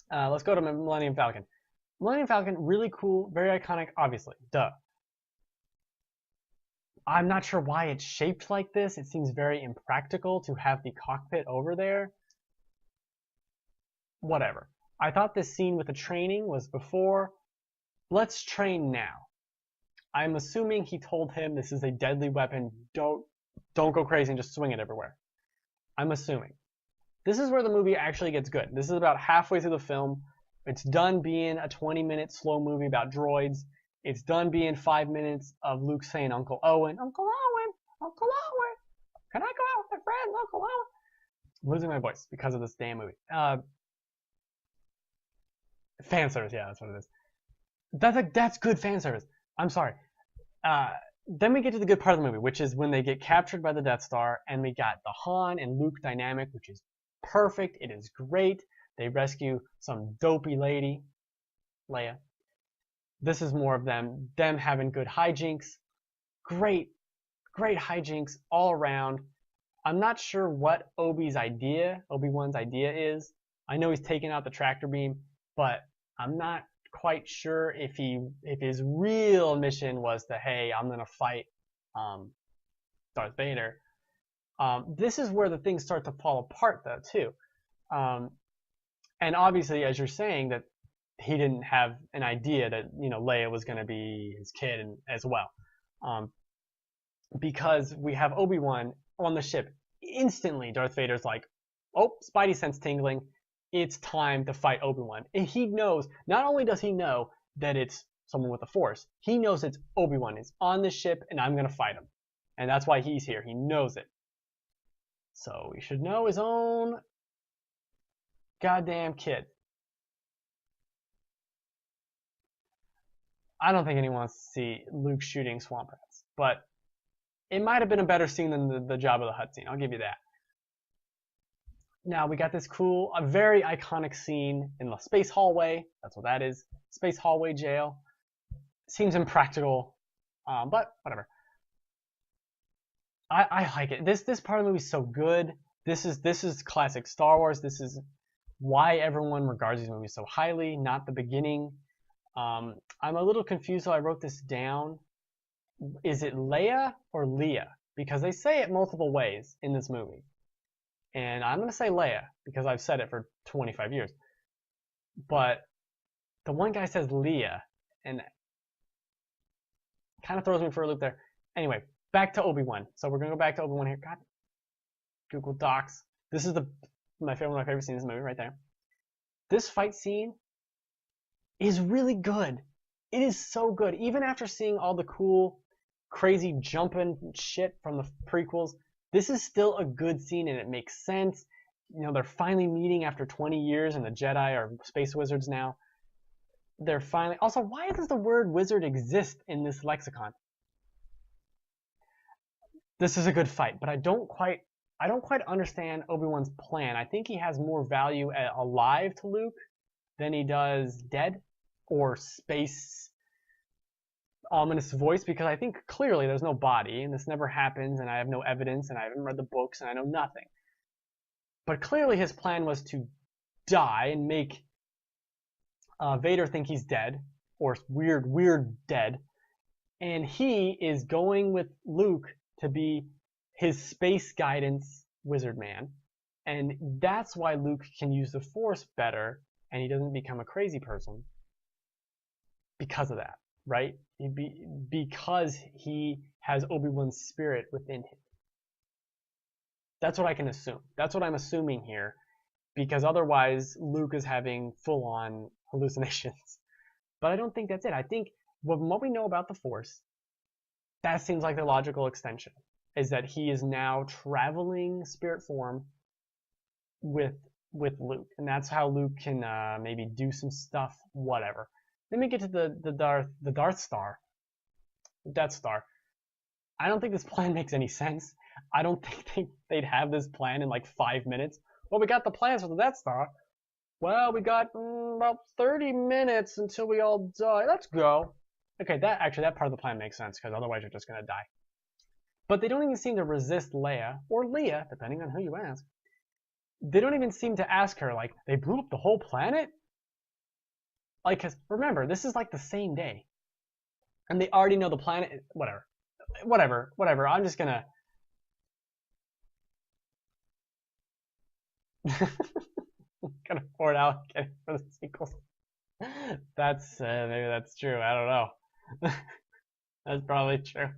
Let's go to Millennium Falcon. Millennium Falcon, really cool, very iconic, obviously. Duh. I'm not sure why it's shaped like this. It seems very impractical to have the cockpit over there. Whatever. I thought this scene with the training was before. Let's train now. I'm assuming he told him this is a deadly weapon. Don't go crazy and just swing it everywhere. I'm assuming. This is where the movie actually gets good. This is about halfway through the film. It's done being a 20-minute slow movie about droids. It's done being 5 minutes of Luke saying Uncle Owen, Uncle Owen, Uncle Owen. Can I go out with my friend, Uncle Owen? I'm losing my voice because of this damn movie. Fan service, yeah, that's what it is. That's good fan service. I'm sorry. Then we get to the good part of the movie, which is when they get captured by the Death Star, and we got the Han and Luke dynamic, which is perfect. It is great. They rescue some dopey lady, Leia. This is more of them having good hijinks. Great hijinks all around. I'm not sure what Obi-Wan's idea is. I know he's taking out the tractor beam, but I'm not quite sure if his real mission was to, hey, I'm gonna fight Darth Vader. This is where the things start to fall apart though too. And obviously, as you're saying, that he didn't have an idea that Leia was gonna be his kid as well, because we have Obi-Wan on the ship. Instantly, Darth Vader's like, oh, Spidey sense tingling. It's time to fight Obi-Wan. And he knows, not only does he know that it's someone with the Force, he knows it's Obi-Wan. It's on the ship, and I'm going to fight him. And that's why he's here. He knows it. So he should know his own goddamn kid. I don't think anyone wants to see Luke shooting swamp rats. But it might have been a better scene than the Jabba the Hutt scene. I'll give you that. Now we got this cool, a very iconic scene in the space hallway. That's what that is. Space hallway jail. Seems impractical, but whatever. I like it. This part of the movie is so good. This is classic Star Wars. This is why everyone regards these movies so highly. Not the beginning. I'm a little confused, so I wrote this down. Is it Leia or Leia? Because they say it multiple ways in this movie. And I'm going to say Leia, because I've said it for 25 years. But the one guy says Leia, and Kind of throws me for a loop there. Anyway, back to Obi-Wan. So we're gonna go back to Obi-Wan here. God, Google Docs. This is one of my favorite scenes in the movie right there. This fight scene is really good. It is so good. Even after seeing all the cool, crazy jumping shit from the prequels, this is still a good scene and it makes sense. You know, they're finally meeting after 20 years and the Jedi are space wizards now. They're finally... Also, why does the word wizard exist in this lexicon? This is a good fight, but I don't quite understand Obi-Wan's plan. I think he has more value alive to Luke than he does dead or space ominous voice, because I think clearly there's no body and this never happens and I have no evidence and I haven't read the books and I know nothing. But clearly his plan was to die and make Vader think he's dead, or weird dead, and he is going with Luke to be his space guidance wizard man, and that's why Luke can use the Force better and he doesn't become a crazy person because of that, right? Because he has Obi-Wan's spirit within him. That's what I can assume. That's what I'm assuming here, because otherwise Luke is having full-on hallucinations. But I don't think that's it. I think what we know about the Force, that seems like the logical extension, is that he is now traveling spirit form with Luke, and that's how Luke can maybe do some stuff, whatever. Then we get to the Death Star. I don't think this plan makes any sense. I don't think they'd have this plan in like 5 minutes. Well, we got the plans for the Death Star. Well, we got about 30 minutes until we all die. Let's go. Okay, that part of the plan makes sense, because otherwise you're just gonna die. But they don't even seem to resist Leia, or Leia, depending on who you ask. They don't even seem to ask her, like, they blew up the whole planet? Like, cause remember, this is like the same day. And they already know the planet, whatever, I'm just gonna... gonna pour it out again for the sequels. That's, maybe that's true, I don't know. That's probably true.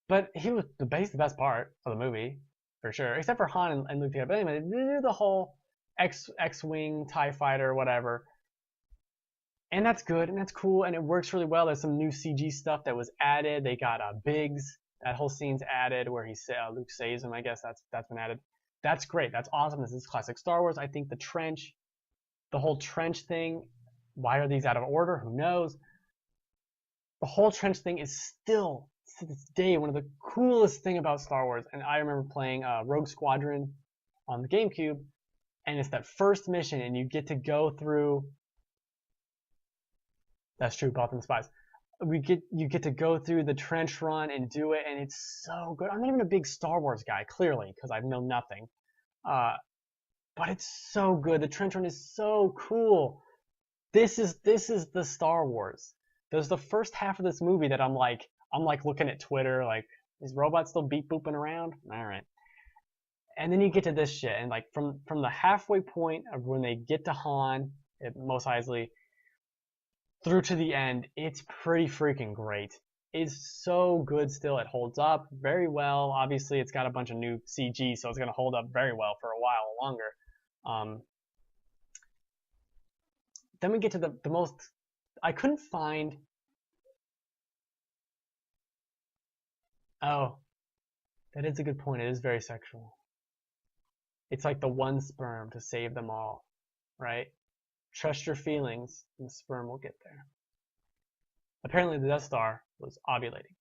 But he was the best part of the movie, for sure. Except for Han and Luke together. But anyway, they do the whole X-Wing, TIE Fighter, whatever. And that's good, and that's cool, and it works really well. There's some new CG stuff that was added. They got Biggs. That whole scene's added where Luke saves him, I guess. That's been added. That's great. That's awesome. This is classic Star Wars. I think the whole trench thing, why are these out of order? Who knows? The whole trench thing is still, to this day, one of the coolest thing about Star Wars. And I remember playing Rogue Squadron on the GameCube, and it's that first mission, and you get to go through... That's true, Bothan Spies. You get to go through the trench run and do it, and it's so good. I'm not even a big Star Wars guy, clearly, because I know nothing. But it's so good. The trench run is so cool. This is the Star Wars. There's the first half of this movie that I'm like looking at Twitter, like, is Robot still beep booping around? All right. And then you get to this shit, and like from the halfway point of when they get to Han, Mos Eisley, through to the end, it's pretty freaking great. It's so good still. It holds up very well. Obviously, it's got a bunch of new CG, so it's going to hold up very well for a while longer. Then we get to the most... I couldn't find... Oh, that is a good point. It is very sexual. It's like the one sperm to save them all, right? Trust your feelings, and the sperm will get there. Apparently, the Death Star was ovulating.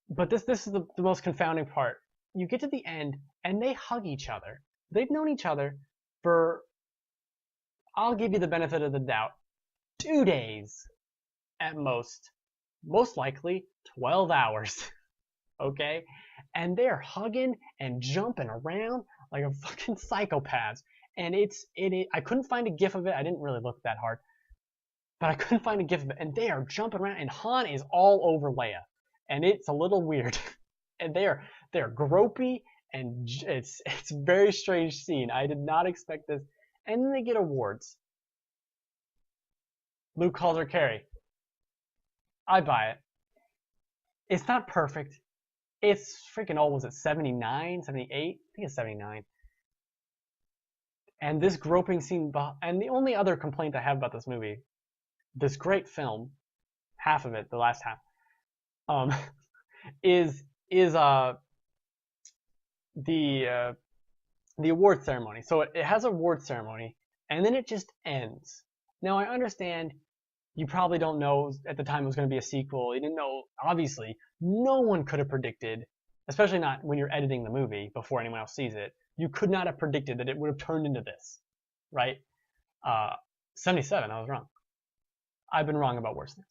But this is the most confounding part. You get to the end, and they hug each other. They've known each other for, I'll give you the benefit of the doubt, 2 days at most. Most likely, 12 hours. Okay? And they're hugging and jumping around like a fucking psychopaths. And I couldn't find a gif of it. I didn't really look that hard. But I couldn't find a gif of it. And they are jumping around, and Han is all over Leia. And it's a little weird. And they're gropey, and it's a very strange scene. I did not expect this. And then they get awards. Luke calls her Carrie. I buy it. It's not perfect. It's freaking old. Was it 79, 78? I think it's 79. And this groping scene, and the only other complaint I have about this movie, this great film, half of it, the last half, um, is the award ceremony. So it has an award ceremony, and then it just ends. Now I understand you probably don't know at the time it was going to be a sequel. You didn't know, obviously, no one could have predicted, especially not when you're editing the movie before anyone else sees it. You could not have predicted that it would have turned into this, right? 77, I was wrong. I've been wrong about worse things.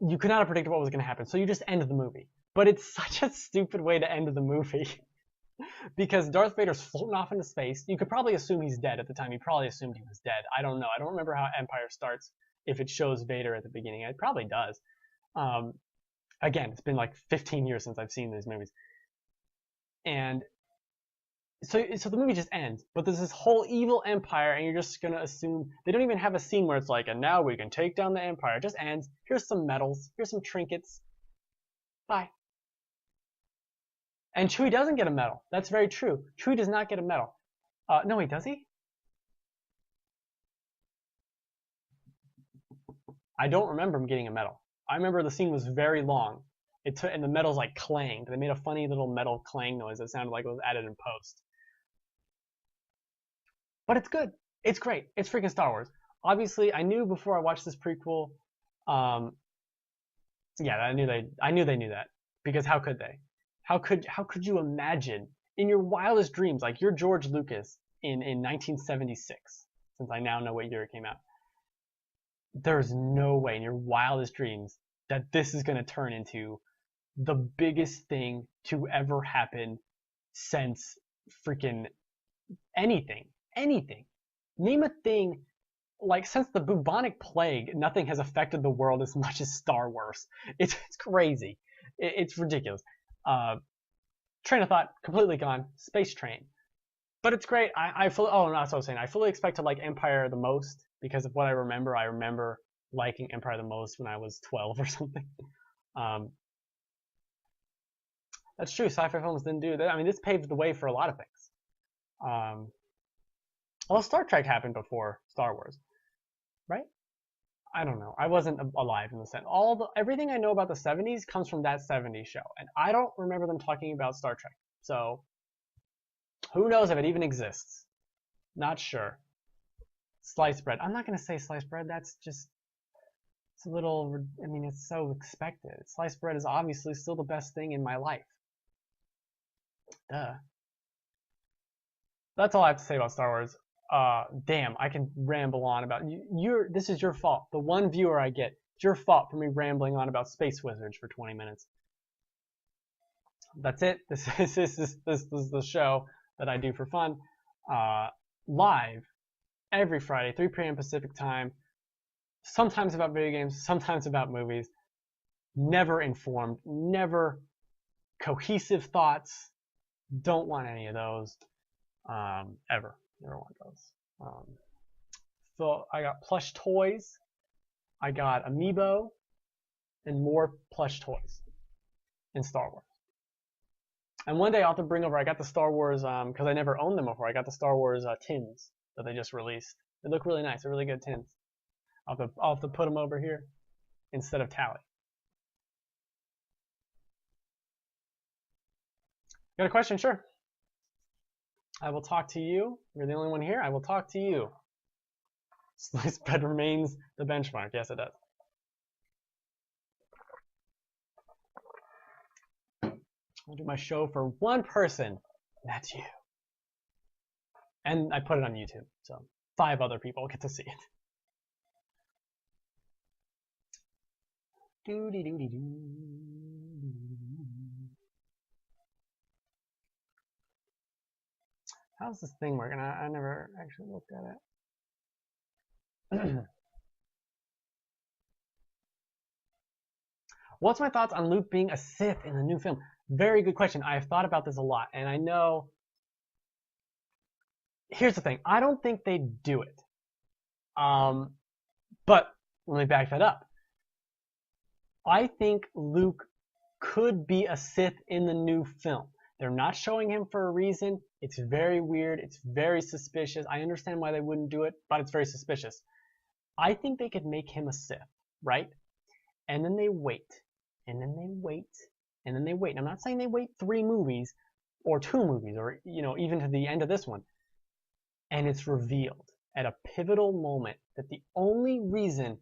You could not have predicted what was going to happen, so you just end the movie. But it's such a stupid way to end the movie. Because Darth Vader's floating off into space. You could probably assume he's dead at the time. You probably assumed he was dead. I don't know. I don't remember how Empire starts, if it shows Vader at the beginning. It probably does. Again, it's been like 15 years since I've seen these movies. And so the movie just ends. But there's this whole evil empire, and you're just going to assume... They don't even have a scene where it's like, and now we can take down the empire. It just ends. Here's some medals. Here's some trinkets. Bye. And Chewie doesn't get a medal. That's very true. Chewie does not get a medal. No, wait, does he? I don't remember him getting a medal. I remember the scene was very long. And the medals like clanged. They made a funny little metal clang noise that sounded like it was added in post. But it's good. It's great. It's freaking Star Wars. Obviously, I knew before I watched this prequel. Yeah, I knew they knew that, because how could they? How could you imagine in your wildest dreams, like you're George Lucas in 1976, since I now know what year it came out. There's no way in your wildest dreams that this is going to turn into the biggest thing to ever happen since freaking anything. Name a thing, like since the bubonic plague, nothing has affected the world as much as Star Wars. It's crazy. It's ridiculous. Train of thought completely gone. Space Train, but it's great. I fully, oh, that's what I was saying. I fully expect to like Empire the most because of what I remember. I remember liking Empire the most when I was 12 or something. That's true. Sci-fi films didn't do that. I mean, this paved the way for a lot of things. Well, Star Trek happened before Star Wars, right? I don't know. I wasn't alive in the sense. Everything I know about the 70s comes from that 70s show, and I don't remember them talking about Star Trek. So, who knows if it even exists? Not sure. Sliced bread. I'm not gonna say sliced bread. That's just, it's a little. I mean, it's so expected. Sliced bread is obviously still the best thing in my life. Duh. That's all I have to say about Star Wars. Damn, I can ramble on about this is your fault. The one viewer I get, it's your fault for me rambling on about Space Wizards for 20 minutes. That's it. This is the show that I do for fun. Live every Friday, 3 p.m. Pacific time. Sometimes about video games, sometimes about movies. Never informed, never cohesive thoughts. Don't want any of those. Ever. Never want those. So I got plush toys, I got amiibo, and more plush toys in Star Wars. And one day I'll have to bring over, I got the Star Wars, because I never owned them before, I got the Star Wars tins that they just released. They look really nice, they're really good tins. I'll have to put them over here instead of Tally. Got a question? Sure. I will talk to you. You're the only one here. I will talk to you. Sliced bread remains the benchmark. Yes, it does. I'll do my show for one person. That's you. And I put it on YouTube, so 5 other people get to see it. How's this thing working? I never actually looked at it. What's my thoughts on Luke being a Sith in the new film? Very good question. I have thought about this a lot, and I know... Here's the thing. I don't think they do it. But Let me back that up. I think Luke could be a Sith in the new film. They're not showing him for a reason. It's very weird. It's very suspicious. I understand why they wouldn't do it, but it's very suspicious. I think they could make him a Sith, right? And then they wait. And then they wait. And then they wait. And I'm not saying they wait 3 movies or 2 movies or, even to the end of this one. And it's revealed at a pivotal moment that the only reason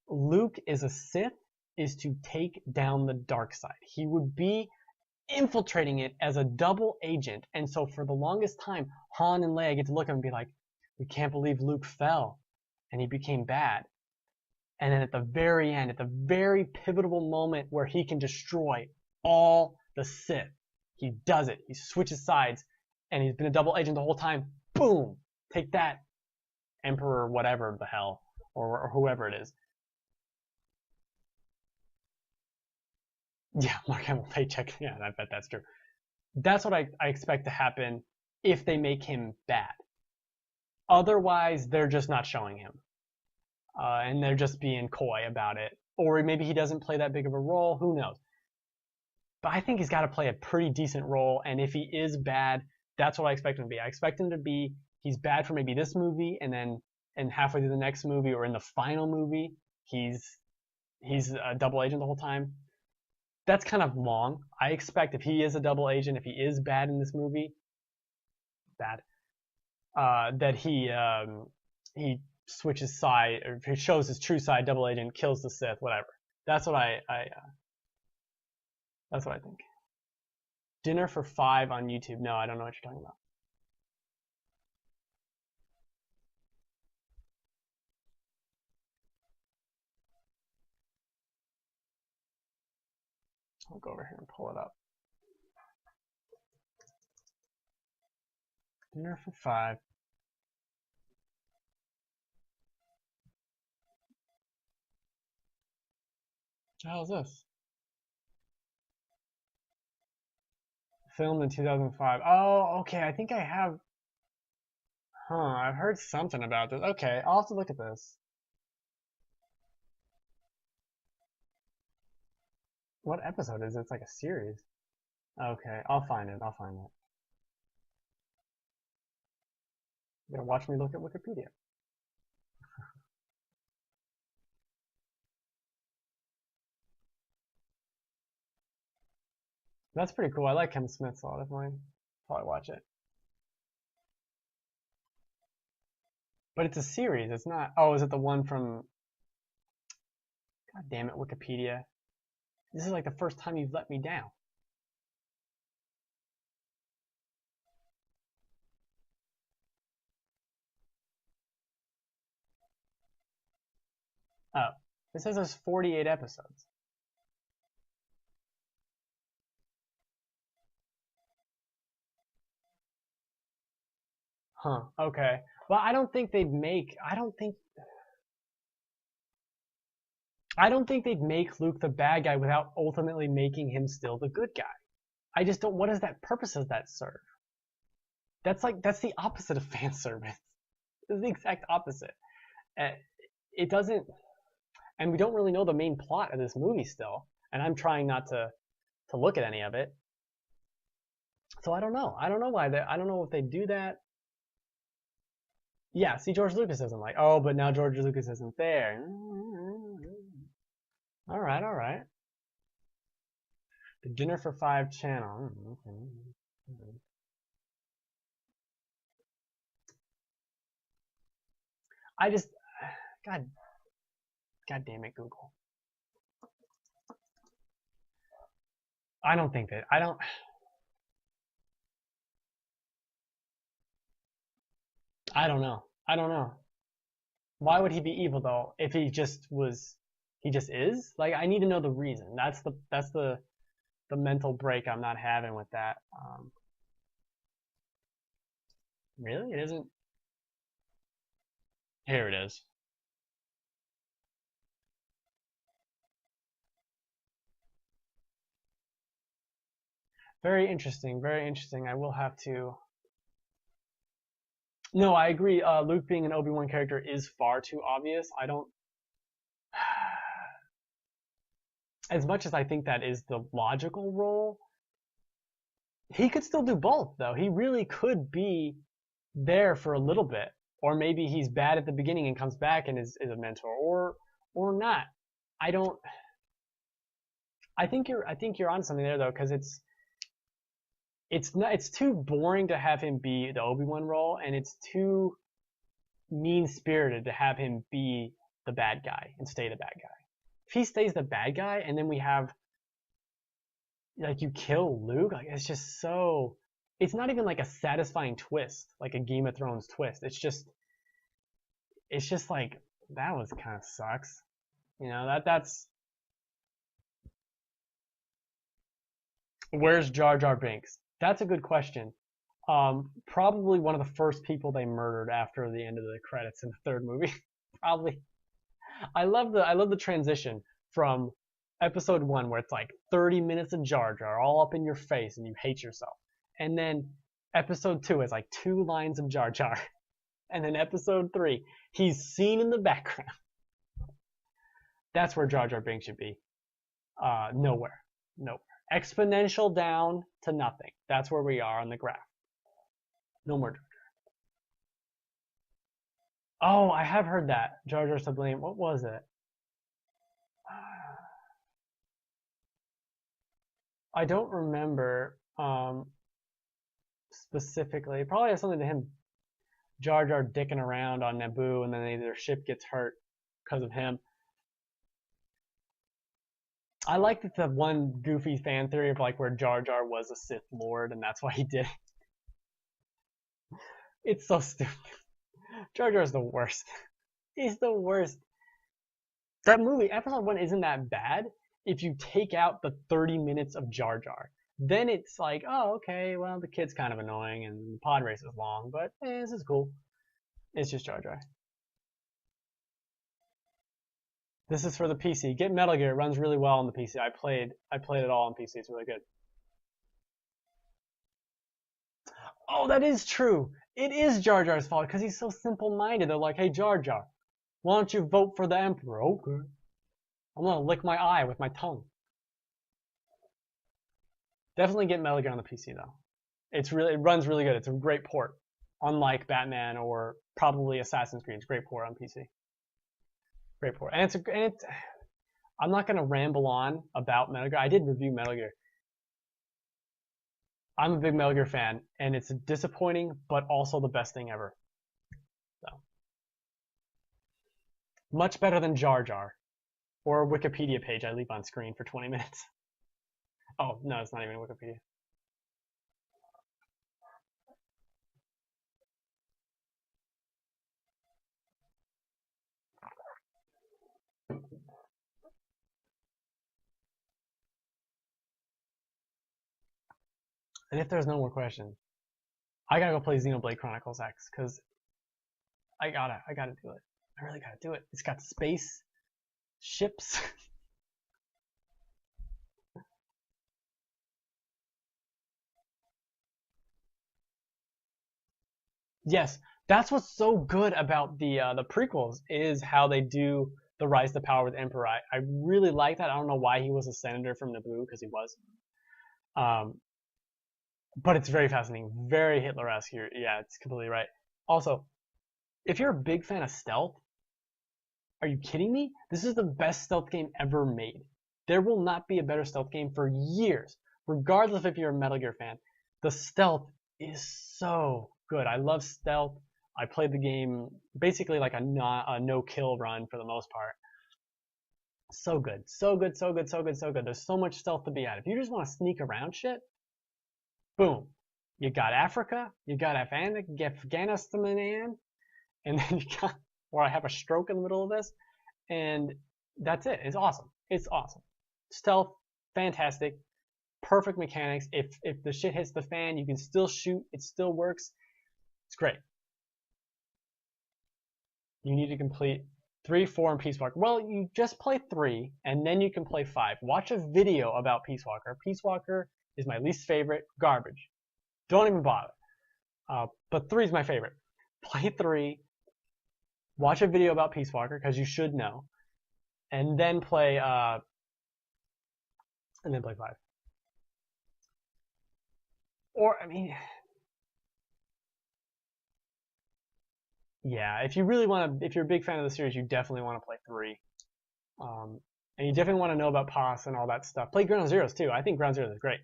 Luke is a Sith is to take down the dark side. He would be infiltrating it as a double agent. And so for the longest time, Han and Leia get to look at him and be like, we can't believe Luke fell and he became bad. And then at the very end, at the very pivotal moment where he can destroy all the Sith, he does it. He switches sides and he's been a double agent the whole time. Boom! Take that, Emperor whatever the hell, or whoever it is. Yeah, Mark Hamill paycheck. Yeah, I bet that's true. That's what I expect to happen if they make him bad. Otherwise, they're just not showing him. And they're just being coy about it. Or maybe he doesn't play that big of a role. Who knows? But I think he's got to play a pretty decent role. And if he is bad, that's what I expect him to be. I expect him to be, he's bad for maybe this movie, and then halfway through the next movie or in the final movie, he's a double agent the whole time. That's kind of long. I expect if he is a double agent, if he is bad in this movie, that he switches side, or he shows his true side, double agent, kills the Sith, whatever. That's what that's what I think. Dinner for 5 on YouTube. No, I don't know what you're talking about. I'll go over here and pull it up. Dinner for 5. What the hell is this? Filmed in 2005. Oh, okay. I think I have. I've heard something about this. Okay, I'll have to look at this. What episode is it? It's like a series. Okay, I'll find it. You're gonna watch me look at Wikipedia. That's pretty cool. I like Kevin Smith, so I'll definitely probably watch it. But it's a series. It's not. Oh, is it the one from? God damn it, Wikipedia. This is like the first time you've let me down. Oh, it says there's 48 episodes. Huh, okay. Well, I don't think they'd make Luke the bad guy without ultimately making him still the good guy. I just don't, what is that purpose does that serve? That's the opposite of fan service. It's the exact opposite. It doesn't, and we don't really know the main plot of this movie still, and I'm trying not to look at any of it. So I don't know. I don't know if they do that. Yeah, see, George Lucas isn't like, oh, but now George Lucas isn't there. All right. The Dinner for 5 channel. Okay. I just, God damn it, Google. I don't think that, I don't know. Why would he be evil though? If he just is? Like, I need to know the reason. That's the mental break I'm not having with that. Really? It isn't? Here it is. Very interesting. I will have to. No, I agree. Luke being an Obi-Wan character is far too obvious. as much as I think that is the logical role, he could still do both, though. He really could be there for a little bit, or maybe he's bad at the beginning and comes back and is a mentor, or not. I don't. I think you're on something there though, because it's too boring to have him be the Obi-Wan role, and it's too mean-spirited to have him be the bad guy and stay the bad guy. If he stays the bad guy, and then we have like you kill Luke, like it's just so. It's not even like a satisfying twist, like a Game of Thrones twist. It's just like that was kind of sucks. You know, that's where's Jar Jar Binks? That's a good question. Probably one of the first people they murdered after the end of the credits in the third movie. Probably. I love the transition from episode 1 where it's like 30 minutes of Jar Jar all up in your face and you hate yourself. And then episode 2 is like 2 lines of Jar Jar. And then episode 3, he's seen in the background. That's where Jar Jar Binks should be. Nowhere. Exponential down to nothing. That's where we are on the graph. No more Jar Jar. Oh, I have heard that. Jar Jar's to blame. What was it? I don't remember specifically. It probably has something to him. Jar Jar dicking around on Naboo, and then their ship gets hurt because of him. I like that the one goofy fan theory of like where Jar Jar was a Sith Lord, and that's why he did it. It's so stupid. Jar Jar's the worst. He's the worst. That movie, episode 1, isn't that bad if you take out the 30 minutes of Jar Jar. Then it's like, oh, okay, well, the kid's kind of annoying and the pod race is long, but this is cool. It's just Jar Jar. This is for the PC. Get Metal Gear. It runs really well on the PC. I played it all on PC. It's really good. Oh, that is true. It is Jar Jar's fault because he's so simple-minded. They're like, hey, Jar Jar, why don't you vote for the Emperor? Okay. I'm gonna lick my eye with my tongue. Definitely get Metal Gear on the PC though. It runs really good. It's a great port. Unlike Batman or probably Assassin's Creed. It's a great port on PC. Great port. And I'm not gonna ramble on about Metal Gear. I did review Metal Gear. I'm a big Metal Gear fan, and it's disappointing, but also the best thing ever. So, much better than Jar Jar, or a Wikipedia page I leave on screen for 20 minutes. Oh, no, it's not even Wikipedia. And if there's no more questions, I gotta go play Xenoblade Chronicles X, because I gotta do it. I really gotta do it. It's got space, ships. Yes, that's what's so good about the prequels is how they do the Rise to Power with Emperor. I really like that. I don't know why he was a senator from Naboo, because he was. But it's very fascinating, very Hitler-esque here. Yeah, it's completely right. Also, if you're a big fan of stealth, are you kidding me? This is the best stealth game ever made. There will not be a better stealth game for years, regardless if you're a Metal Gear fan. The stealth is so good. I love stealth. I played the game basically like a no-kill run for the most part. So good, so good, so good, so good, so good. There's so much stealth to be had. If you just want to sneak around shit, boom. You got Africa, you got Afghanistan, and then you got where I have a stroke in the middle of this, and that's it. It's awesome. It's awesome. Stealth, fantastic, perfect mechanics. If the shit hits the fan, you can still shoot. It still works. It's great. You need to complete 3, 4, and Peace Walker. Well, you just play 3, and then you can play 5. Watch a video about Peace Walker. Peace Walker is my least favorite. Garbage. Don't even bother. But 3 is my favorite. Play 3. Watch a video about Peace Walker, because you should know. And then play and then play 5. Or, I mean, yeah, if you really want to, if you're a big fan of the series, you definitely want to play 3. And you definitely want to know about POS and all that stuff. Play Ground Zeroes too. I think Ground Zeroes is great.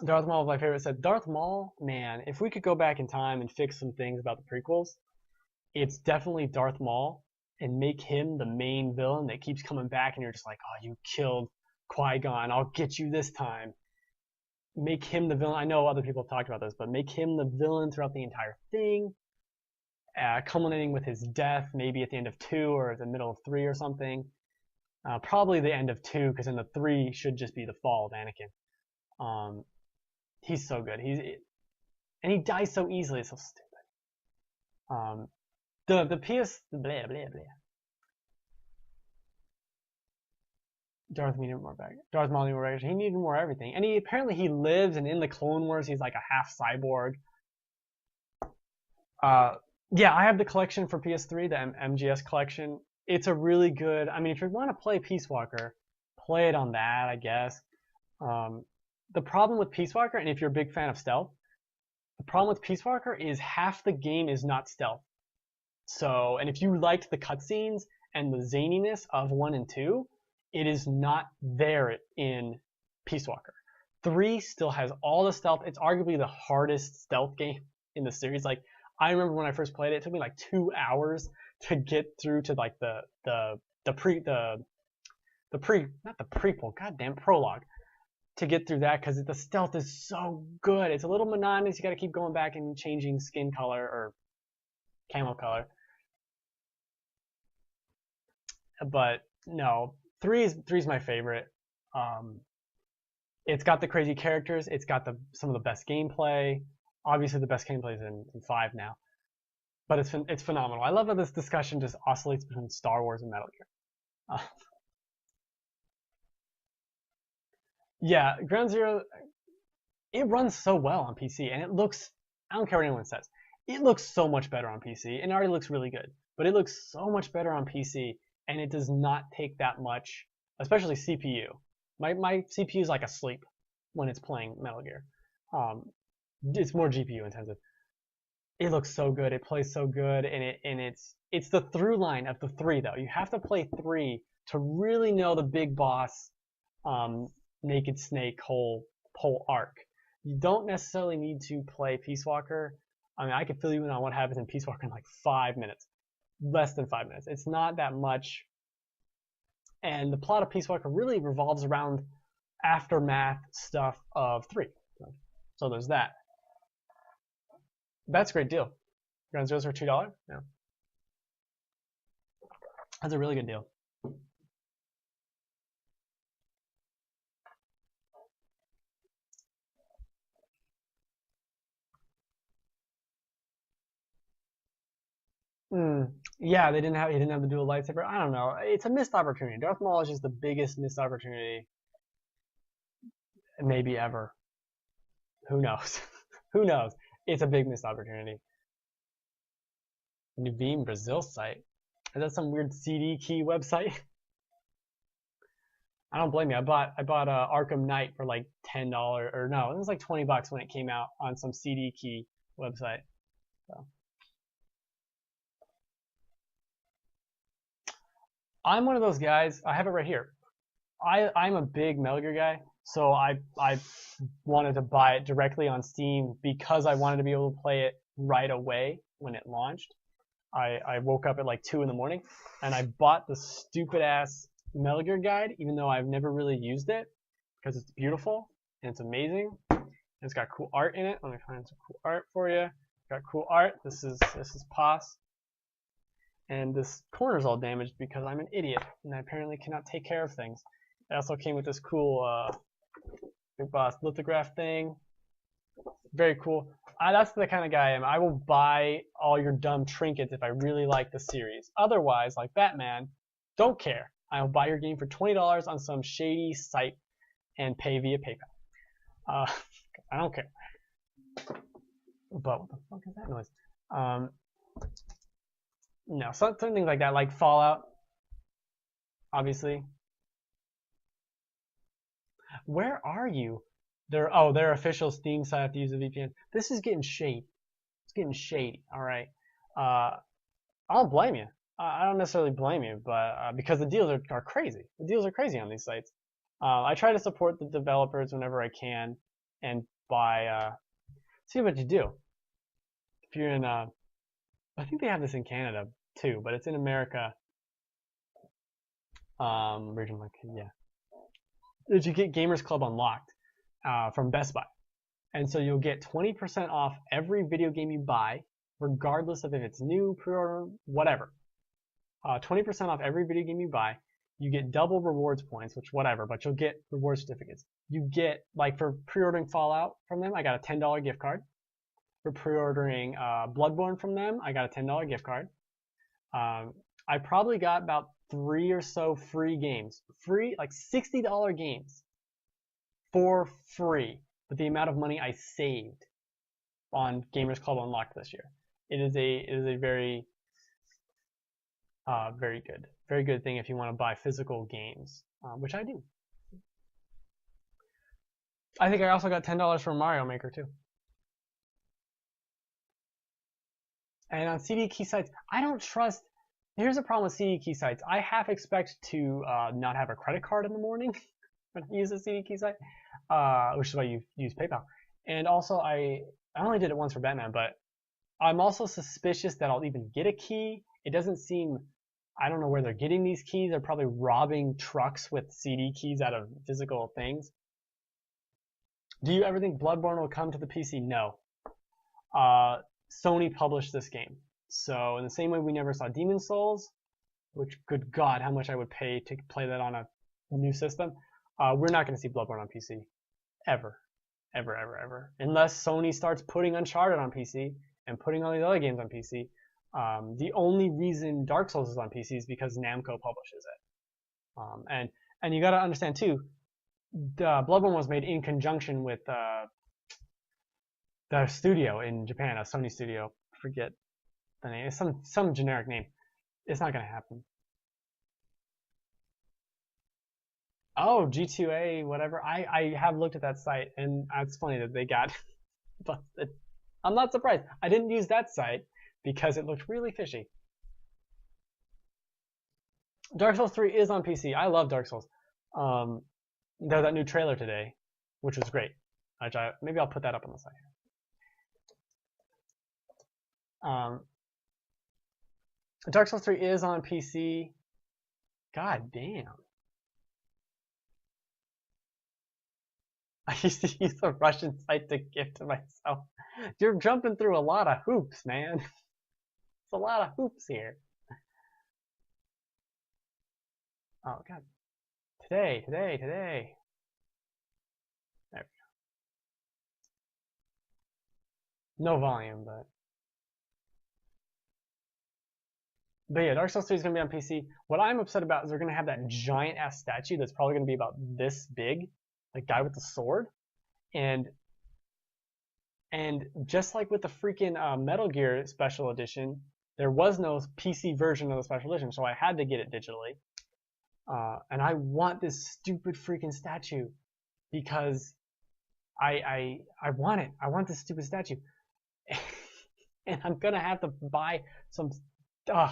Darth Maul, my favorite, said, Darth Maul, man, if we could go back in time and fix some things about the prequels, it's definitely Darth Maul, and make him the main villain that keeps coming back, and you're just like, oh, you killed Qui-Gon, I'll get you this time. Make him the villain. I know other people have talked about this, but make him the villain throughout the entire thing, culminating with his death, maybe at the end of 2 or the middle of 3 or something. Probably the end of 2, because in the 3 should just be the fall of Anakin. He's so good. And he dies so easily. It's so stupid. The PS blah blah blah. Darth Maul needed more back. Darth Maul needed more back. He needed more everything. And apparently he lives, and in the Clone Wars he's like a half cyborg. Yeah, I have the collection for PS3, the MGS collection. It's a really good. I mean, if you want to play Peace Walker, play it on that, I guess. The problem with Peace Walker, and if you're a big fan of stealth, the problem with Peace Walker is half the game is not stealth. So, and if you liked the cutscenes and the zaniness of 1 and 2, it is not there in Peace Walker. 3 still has all the stealth. It's arguably the hardest stealth game in the series. Like, I remember when I first played it, it took me like 2 hours to get through to like the prequel, goddamn prologue, to get through that, because the stealth is so good. It's a little monotonous. You got to keep going back and changing skin color or camo color. But no, 3 is my favorite. It's got the crazy characters. It's got some of the best gameplay. Obviously, the best gameplay is in 5 now. But it's phenomenal. I love how this discussion just oscillates between Star Wars and Metal Gear. Yeah, Ground Zero, it runs so well on PC, and it looks, I don't care what anyone says, it looks so much better on PC, and it already looks really good, but it looks so much better on PC, and it does not take that much, especially CPU. My CPU is like asleep when it's playing Metal Gear. It's more GPU intensive. It looks so good, it plays so good, and it's the through line of the 3 though. You have to play 3 to really know the big boss Naked Snake whole arc. You don't necessarily need to play Peace Walker. I mean, I could fill you in on what happens in Peace Walker in like 5 minutes. Less than 5 minutes. It's not that much. And the plot of Peace Walker really revolves around aftermath stuff of 3. So there's that. That's a great deal. Ground Zeroes for $2? Yeah. That's a really good deal. Yeah, he didn't have to do a lightsaber. I don't know. It's a missed opportunity. Darth Maul is just the biggest missed opportunity maybe ever. Who knows? Who knows? It's a big missed opportunity. Nuveen Brazil site. Is that some weird CD key website? I don't blame you. I bought Arkham Knight for like $10, or no, it was like $20 when it came out on some CD key website. So. I'm one of those guys. I have it right here. I'm a big Metal Gear guy, so I wanted to buy it directly on Steam because I wanted to be able to play it right away when it launched. I woke up at like 2 in the morning and I bought the stupid ass Metal Gear guide, even though I've never really used it, because it's beautiful and it's amazing. And it's got cool art in it. Let me find some cool art for you. It's got cool art. This is POS. And this corner's all damaged because I'm an idiot and I apparently cannot take care of things. It also came with this cool Big Boss lithograph thing. Very cool. That's the kind of guy I am. I will buy all your dumb trinkets if I really like the series. Otherwise, like Batman, don't care. I will buy your game for $20 on some shady site and pay via PayPal. I don't care. But what the fuck is that noise? No, some things like that, like Fallout. obviously. Where are you? Their official Steam site. I have to use a VPN. This is getting shady. It's getting shady. All right. I don't blame you. I don't necessarily blame you, but because the deals are crazy. The deals are crazy on these sites. I try to support the developers whenever I can, and buy. See what you do. If you're in, I think they have this in Canada too, but it's in America. Region like yeah. Is you get Gamers Club Unlocked from Best Buy, and so you'll get 20% off every video game you buy, regardless of if it's new, pre-order, whatever. 20% off every video game you buy. You get double rewards points, which whatever, but you'll get reward certificates. You get, like for pre-ordering Fallout from them, I got a $10 gift card. For pre-ordering Bloodborne from them, I got a $10 gift card. I probably got about 3 or so free games. Free, like $60 games for free with the amount of money I saved on Gamers Club Unlocked this year. It is a very very good thing if you want to buy physical games, which I do. I think I also got $10 from Mario Maker too. And on CD key sites, I don't trust. Here's a problem with CD key sites. I half expect to not have a credit card in the morning when I use a CD key site, which is why you use PayPal. And also, I only did it once for Batman, but I'm also suspicious that I'll even get a key. It doesn't seem. I don't know where they're getting these keys. They're probably robbing trucks with CD keys out of physical things. Do you ever think Bloodborne will come to the PC? No. Sony published this game. So in the same way we never saw Demon's Souls, which, good God, how much I would pay to play that on a new system, we're not going to see Bloodborne on PC. Ever. Ever, ever, ever. Unless Sony starts putting Uncharted on PC and putting all these other games on PC. The only reason Dark Souls is on PC is because Namco publishes it. And you got to understand too, Bloodborne was made in conjunction with the studio in Japan, a Sony studio. I forget the name. It's some generic name. It's not gonna happen. Oh, G2A, whatever. I have looked at that site, and it's funny that they got busted. I'm not surprised. I didn't use that site because it looked really fishy. Dark Souls 3 is on PC. I love Dark Souls. There's that new trailer today, which was great. Maybe I'll put that up on the site. Dark Souls 3 is on PC. God damn. I used to use a Russian site to gift to myself. You're jumping through a lot of hoops, man. It's a lot of hoops here. Oh, God. Today. There we go. No volume, But yeah, Dark Souls 3 is going to be on PC. What I'm upset about is they're going to have that giant ass statue that's probably going to be about this big, the guy with the sword. And just like with the freaking Metal Gear Special Edition, there was no PC version of the Special Edition, so I had to get it digitally. And I want this stupid freaking statue because I want it. I want this stupid statue. And I'm going to have to buy some... I'm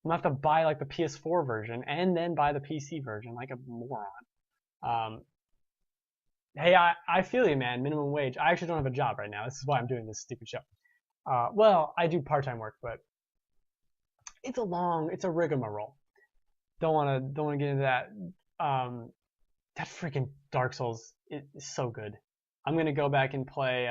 gonna have to buy like the PS4 version and then buy the PC version like a moron. Hey, I feel you, man. Minimum wage. I actually don't have a job right now. This is why I'm doing this stupid show. Well, I do part-time work, but it's a rigmarole. Don't wanna get into that. That freaking Dark Souls is so good. I'm gonna go back and play.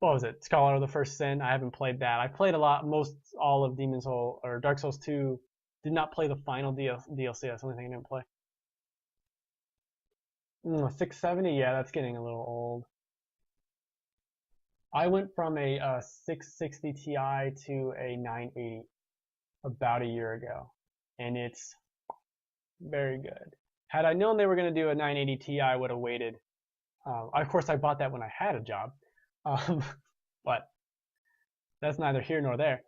What was it? Scholar of the First Sin. I haven't played that. I played all of Demon's Souls or Dark Souls 2. Did not play the final DLC. That's the only thing I didn't play. 670. Yeah, that's getting a little old. I went from a 660 Ti to a 980 about a year ago, and it's very good. Had I known they were going to do a 980 Ti, I would have waited. Of course, I bought that when I had a job. But that's neither here nor there.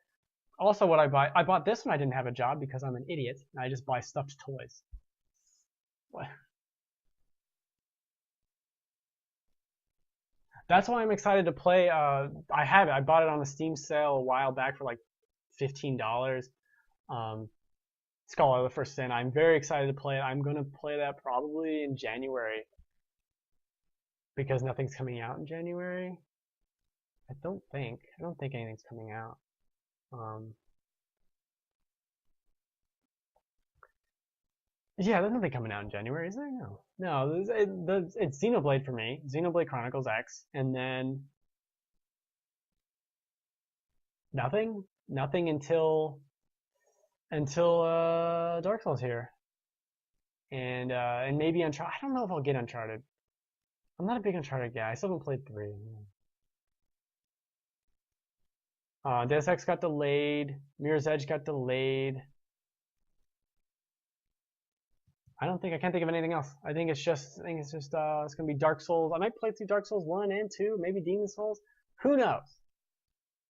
Also, what I bought this when I didn't have a job because I'm an idiot and I just buy stuffed toys. What? That's why I'm excited to play. I have it. I bought it on the Steam sale a while back for like $15. Scholar of the First Sin. I'm very excited to play it. I'm gonna play that probably in January because nothing's coming out in January. I don't think anything's coming out. Yeah, there's nothing coming out in January, is there? No, it's Xenoblade for me. Xenoblade Chronicles X, and then nothing until Dark Souls here, and maybe Uncharted. I don't know if I'll get Uncharted. I'm not a big Uncharted guy. I still haven't played 3. Deus Ex got delayed. Mirror's Edge got delayed. I can't think of anything else. I think it's gonna be Dark Souls. I might play through Dark Souls 1 and 2, maybe Demon Souls. Who knows?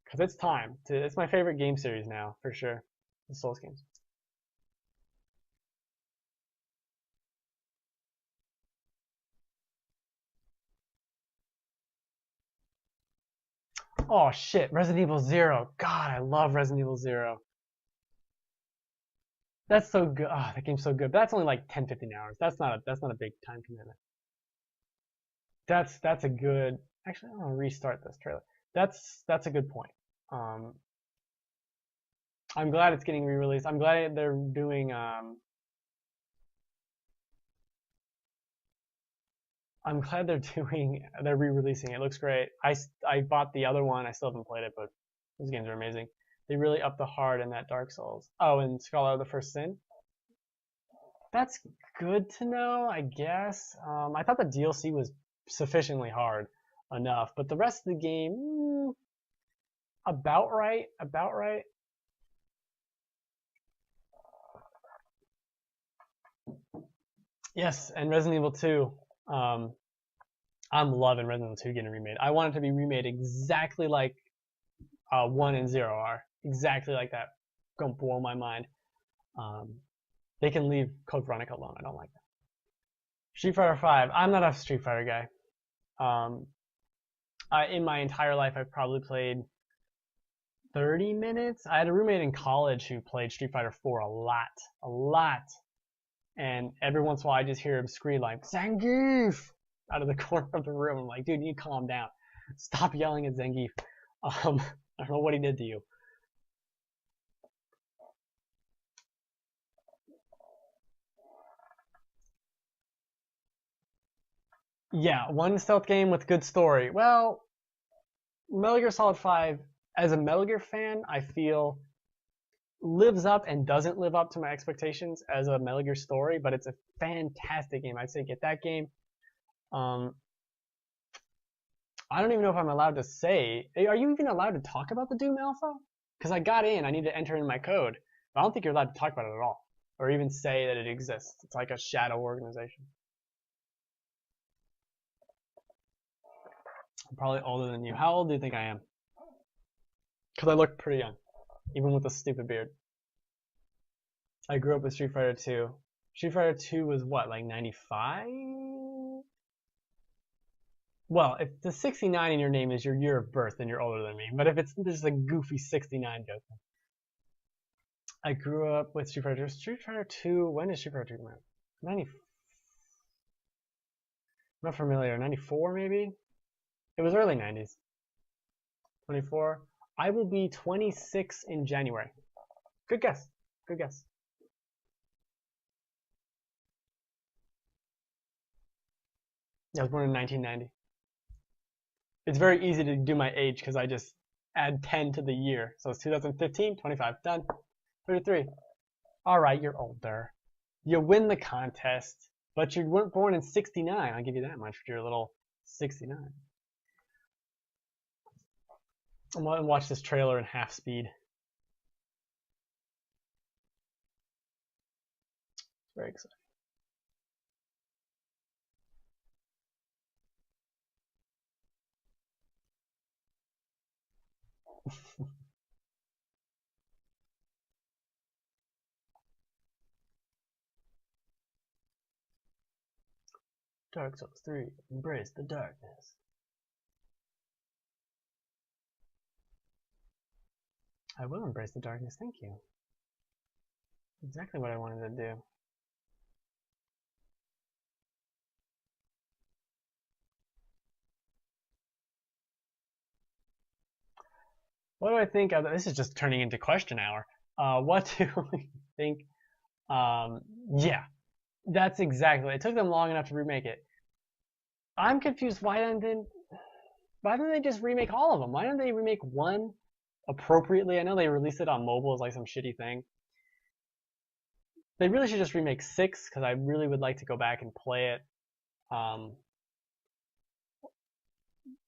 Because it's time. It's my favorite game series now, for sure. The Souls games. Oh shit, Resident Evil 0. God, I love Resident Evil 0. That's so good. Oh, that game's so good. But that's only like 10, 15 hours. That's not a big time commitment. That's a good. Actually, I want to restart this trailer. That's a good point. I'm glad it's getting re-released. I'm glad they're doing. I'm glad they're re-releasing it. It looks great. I bought the other one. I still haven't played it, but those games are amazing. They really upped the hard in that Dark Souls. Oh, and Scholar of the First Sin. That's good to know, I guess. I thought the DLC was sufficiently hard enough, but the rest of the game, about right. Yes, and Resident Evil 2. I'm loving Resident Evil 2 getting remade. I want it to be remade exactly like 1 and 0 are. Exactly like that. Gonna blow my mind. They can leave Code Veronica alone. I don't like that. Street Fighter 5. I'm not a Street Fighter guy. In my entire life, I've probably played 30 minutes. I had a roommate in college who played Street Fighter 4 a lot. And every once in a while, I just hear him scream like, Zangief! Out of the corner of the room. I'm like, dude, you need to calm down. Stop yelling at Zangief. I don't know what he did to you. Yeah, one stealth game with good story. Well, Metal Gear Solid 5, as a Metal Gear fan, I feel lives up and doesn't live up to my expectations as a Metal Gear story, but it's a fantastic game. I'd say get that game. I don't even know if I'm allowed to say. Are you even allowed to talk about the Doom Alpha? Because I got in, I need to enter in my code. But I don't think you're allowed to talk about it at all, or even say that it exists. It's like a shadow organization. I'm probably older than you. How old do you think I am? Because I look pretty young, even with a stupid beard. I grew up with Street Fighter 2. Street Fighter 2 was what, like 95? Well, if the 69 in your name is your year of birth, then you're older than me. But if it's just a goofy 69 joke, I grew up with Street Fighter 2. Street Fighter 2, when did Street Fighter 2 come out? 90. I'm not familiar. 94 maybe? It was early 90s. 24. I will be 26 in January. Good guess. Good guess. Yeah, I was born in 1990. It's very easy to do my age because I just add 10 to the year. So it's 2015, 25. Done. 33. Alright, you're older. You win the contest, but you weren't born in 69. I'll give you that much for your little 69. I'm going to watch this trailer in half speed. Very exciting. Dark Souls 3, embrace the darkness. I will embrace the darkness, thank you. Exactly what I wanted to do. What do I think of this? Is just turning into question hour. What do we think? Yeah, that's exactly. It took them long enough to remake it. I'm confused. Why didn't they just remake all of them? Why didn't they remake one appropriately? I know they released it on mobile as like some shitty thing. They really should just remake 6 because I really would like to go back and play it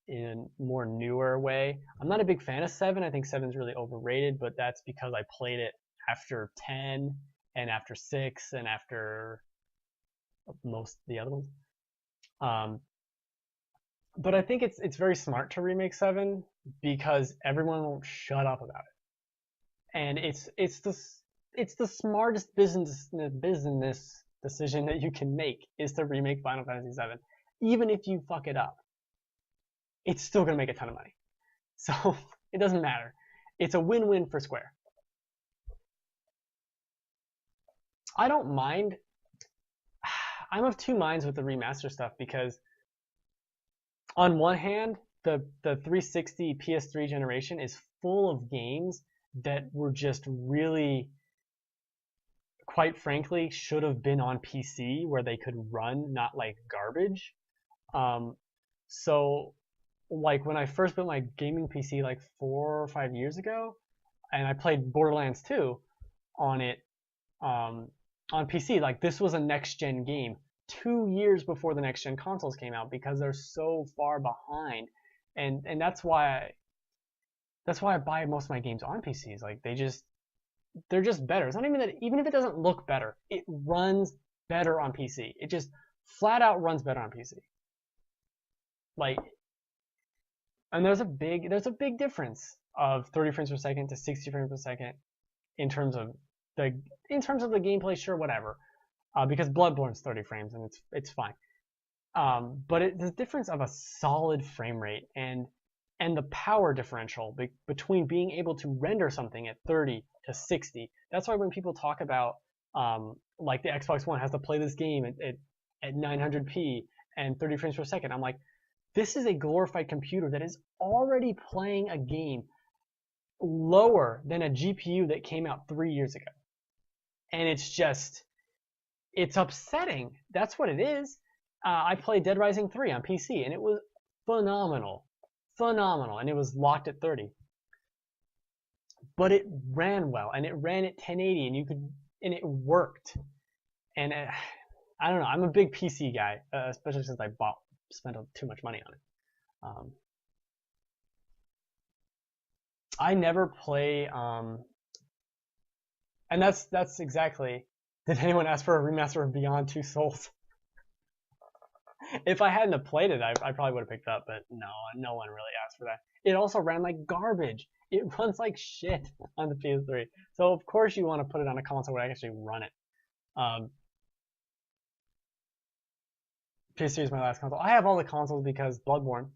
in a more newer way. I'm not a big fan of 7. I think 7 is really overrated, but that's because I played it after 10 and after 6 and after most of the other ones. But I think it's very smart to remake 7 because everyone won't shut up about it, and it's the smartest business decision that you can make is to remake Final Fantasy 7, even if you fuck it up. It's still gonna make a ton of money, so it doesn't matter. It's a win-win for Square. I don't mind. I'm of two minds with the remaster stuff because on one hand, the 360 PS3 generation is full of games that were just really, quite frankly, should have been on PC where they could run not like garbage. So like when I first built my gaming PC like 4 or 5 years ago, and I played Borderlands 2 on it on PC, like this was a next gen game 2 years before the next gen consoles came out because they're so far behind, and that's why I buy most of my games on PCs. Like they're just better. It's not even that. Even if it doesn't look better, it runs better on PC. It just flat out runs better on PC. Like, and there's a big difference of 30 frames per second to 60 frames per second in terms of the gameplay. Sure, whatever. Because Bloodborne's 30 frames and it's fine. But the difference of a solid frame rate and the power differential between being able to render something at 30 to 60. That's why when people talk about like the Xbox One has to play this game at 900p and 30 frames per second, I'm like, this is a glorified computer that is already playing a game lower than a GPU that came out 3 years ago. And it's upsetting. That's what it is. I played Dead Rising 3 on PC and it was phenomenal, and it was locked at 30. But it ran well, and it ran at 1080, and it worked. And I don't know. I'm a big PC guy, especially since I spent too much money on it. I never play, and that's exactly. Did anyone ask for a remaster of Beyond Two Souls? If I hadn't have played it, I probably would have picked it up, but no one really asked for that. It also ran like garbage. It runs like shit on the PS3. So of course you want to put it on a console where I actually run it. PS3 is my last console. I have all the consoles because Bloodborne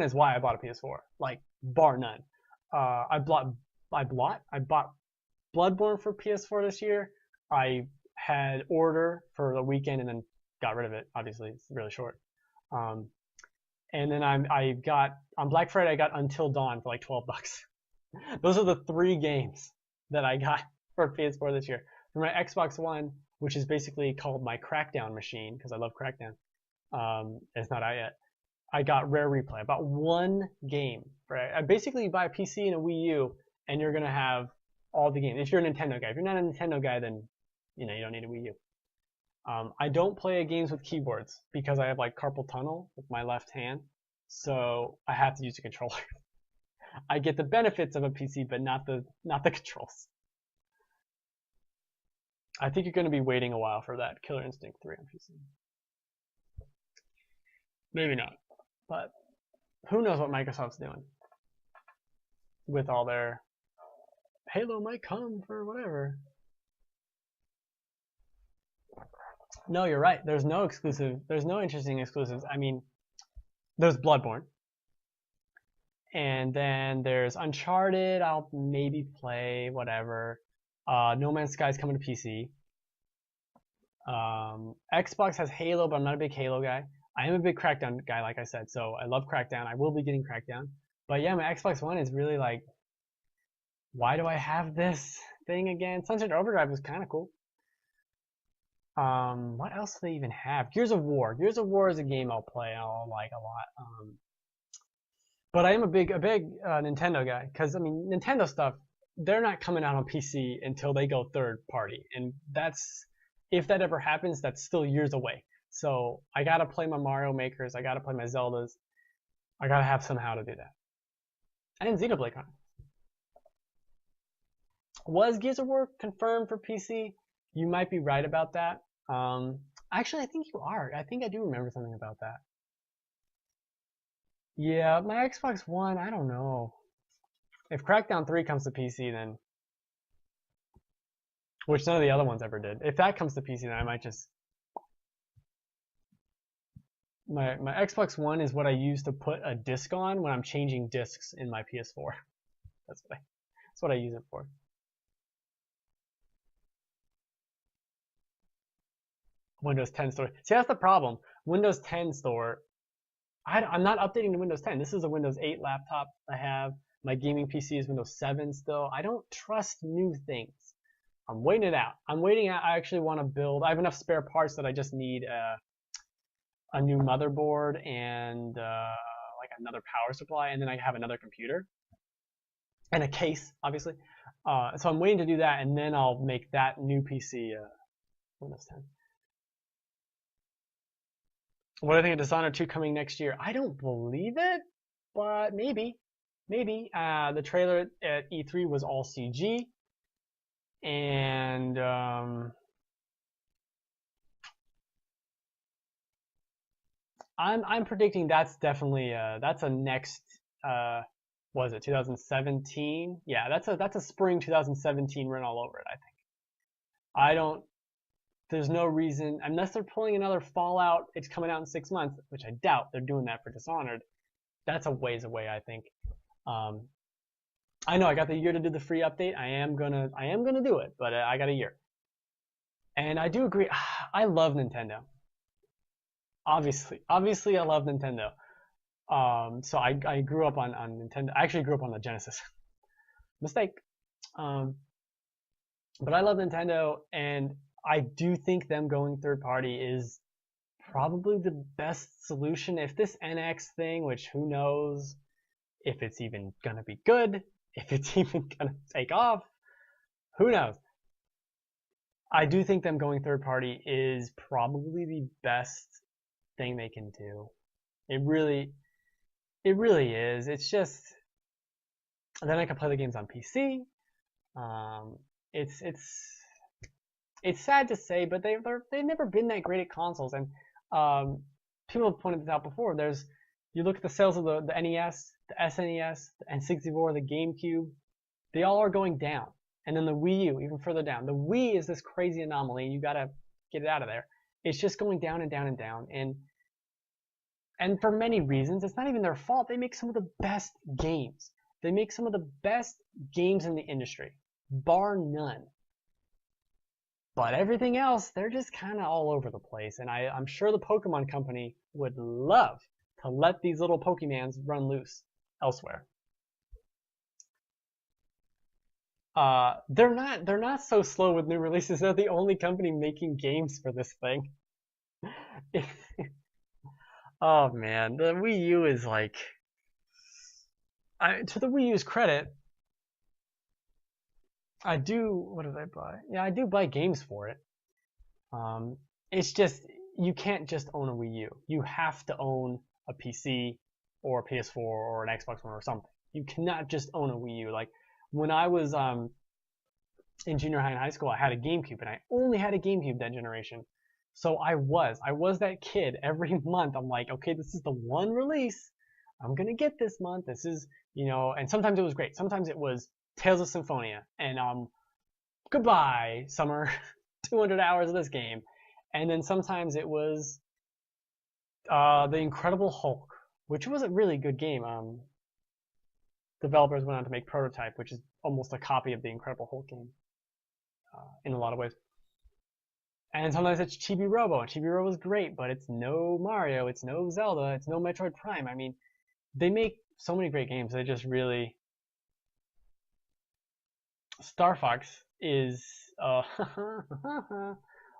is why I bought a PS4, like bar none. I bought Bloodborne for PS4 this year. I had Order for the weekend and then got rid of it. Obviously, it's really short. And then I got on Black Friday I got Until Dawn for like $12. Those are the 3 games that I got for PS4 this year. For my Xbox One, which is basically called my Crackdown machine because I love Crackdown. It's not out yet. I got Rare Replay. I bought 1 game. Right? I basically buy a PC and a Wii U, and you're gonna have all the games. If you're a Nintendo guy, if you're not a Nintendo guy, then you don't need a Wii U. I don't play games with keyboards because I have like carpal tunnel with my left hand, so I have to use a controller. I get the benefits of a PC, but not the controls. I think you're going to be waiting a while for that Killer Instinct 3 on PC. Maybe not, but who knows what Microsoft's doing with all their Halo might come for whatever. No, you're right. There's no exclusive. There's no interesting exclusives. I mean, there's Bloodborne, and then there's Uncharted. I'll maybe play whatever. No Man's Sky is coming to PC. Xbox has Halo, but I'm not a big Halo guy. I am a big Crackdown guy, like I said, so I love Crackdown. I will be getting Crackdown. But yeah, my Xbox One is really like, why do I have this thing again? Sunset Overdrive was kind of cool. What else do they even have? Gears of War. Gears of War is a game I'll play. I'll like a lot. But I am a big Nintendo guy because I mean Nintendo stuff. They're not coming out on PC until they go third party, and that's if that ever happens, that's still years away. So I gotta play my Mario Makers. I gotta play my Zeldas. I gotta have somehow to do that. And Xenoblade Chronicles. Was Gears of War confirmed for PC? You might be right about that. Actually, I think you are. I think I do remember something about that. Yeah, my Xbox One, I don't know. If Crackdown 3 comes to PC, then... Which none of the other ones ever did. If that comes to PC, then I might just... My Xbox One is what I use to put a disc on when I'm changing discs in my PS4. That's what I use it for. Windows 10 store. See, that's the problem. Windows 10 store, I'm not updating to Windows 10. This is a Windows 8 laptop I have. My gaming PC is Windows 7 still. I don't trust new things. I'm waiting it out. I'm waiting out. I actually want to build. I have enough spare parts that I just need a new motherboard and like another power supply, and then I have another computer and a case, obviously. So I'm waiting to do that, and then I'll make that new PC Windows 10. What do I think of Dishonored 2 coming next year? I don't believe it, but maybe. Maybe. The trailer at E3 was all CG. And I'm predicting that's definitely that's a next was it 2017? Yeah, that's a spring 2017 run all over it, I think. I don't There's no reason, unless they're pulling another Fallout, it's coming out in 6 months, which I doubt they're doing that for Dishonored. That's a ways away, I think. I know I got the year to do the free update. I am gonna do it, but I got a year. And I do agree. I love Nintendo. Obviously, I love Nintendo. So I grew up on Nintendo. I actually grew up on the Genesis. Mistake. But I love Nintendo, and I do think them going third party is probably the best solution. If this NX thing, which who knows if it's even gonna be good, if it's even gonna take off, who knows? I do think them going third party is probably the best thing they can do. It really is. It's just then I can play the games on PC. It's sad to say, but they've never been that great at consoles. And people have pointed this out before. You look at the sales of the NES, the SNES, the N64, the GameCube. They all are going down. And then the Wii U, even further down. The Wii is this crazy anomaly. You gotta get it out of there. It's just going down and down and down. And for many reasons, it's not even their fault. They make some of the best games. They make some of the best games in the industry, bar none. But everything else, they're just kind of all over the place. And I'm sure the Pokemon Company would love to let these little Pokemans run loose elsewhere. They're not so slow with new releases. They're the only company making games for this thing. Oh man, the Wii U is like, to the Wii U's credit, what did I buy? Yeah, I do buy games for it. It's just, you can't just own a Wii U. You have to own a PC or a PS4 or an Xbox One or something. You cannot just own a Wii U. Like, when I was in junior high and high school, I had a GameCube, and I only had a GameCube that generation. So I was that kid. Every month, I'm like, okay, this is the one release I'm gonna get this month. This is, and sometimes it was great. Sometimes it was Tales of Symphonia, and goodbye, summer, 200 hours of this game. And then sometimes it was The Incredible Hulk, which was a really good game. Developers went on to make Prototype, which is almost a copy of the Incredible Hulk game in a lot of ways. And sometimes it's Chibi Robo, and Chibi Robo is great, but it's no Mario, it's no Zelda, it's no Metroid Prime. I mean, they make so many great games. They just really... Star Fox is...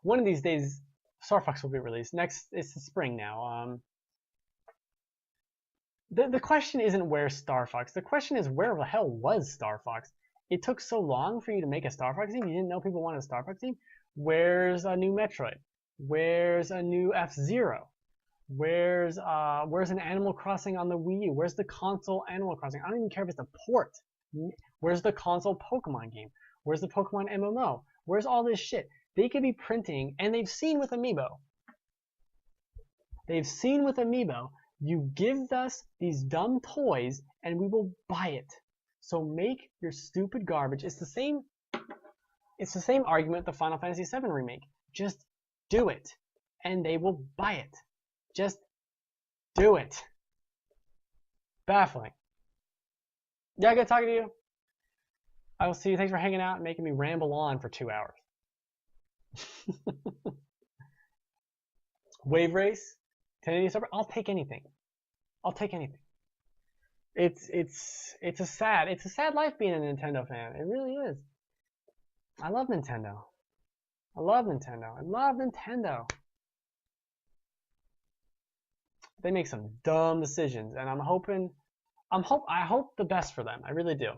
one of these days, Star Fox will be released. Next, it's the spring now. The question isn't where's Star Fox. The question is where the hell was Star Fox? It took so long for you to make a Star Fox game. You didn't know people wanted a Star Fox game. Where's a new Metroid? Where's a new F-Zero? Where's an Animal Crossing on the Wii U? Where's the console Animal Crossing? I don't even care if it's a port. Where's the console Pokemon game? Where's the Pokemon MMO? Where's all this shit? They could be printing, and they've seen with Amiibo. You give us these dumb toys, and we will buy it. So make your stupid garbage. It's the same argument the Final Fantasy VII remake. Just do it, and they will buy it. Just do it. Baffling. Yeah, good talking to you. I will see you. Thanks for hanging out and making me ramble on for 2 hours. Wave Race, 1080 server. I'll take anything. I'll take anything. It's a sad life being a Nintendo fan. It really is. I love Nintendo. I love Nintendo. I love Nintendo. They make some dumb decisions, and I hope the best for them. I really do.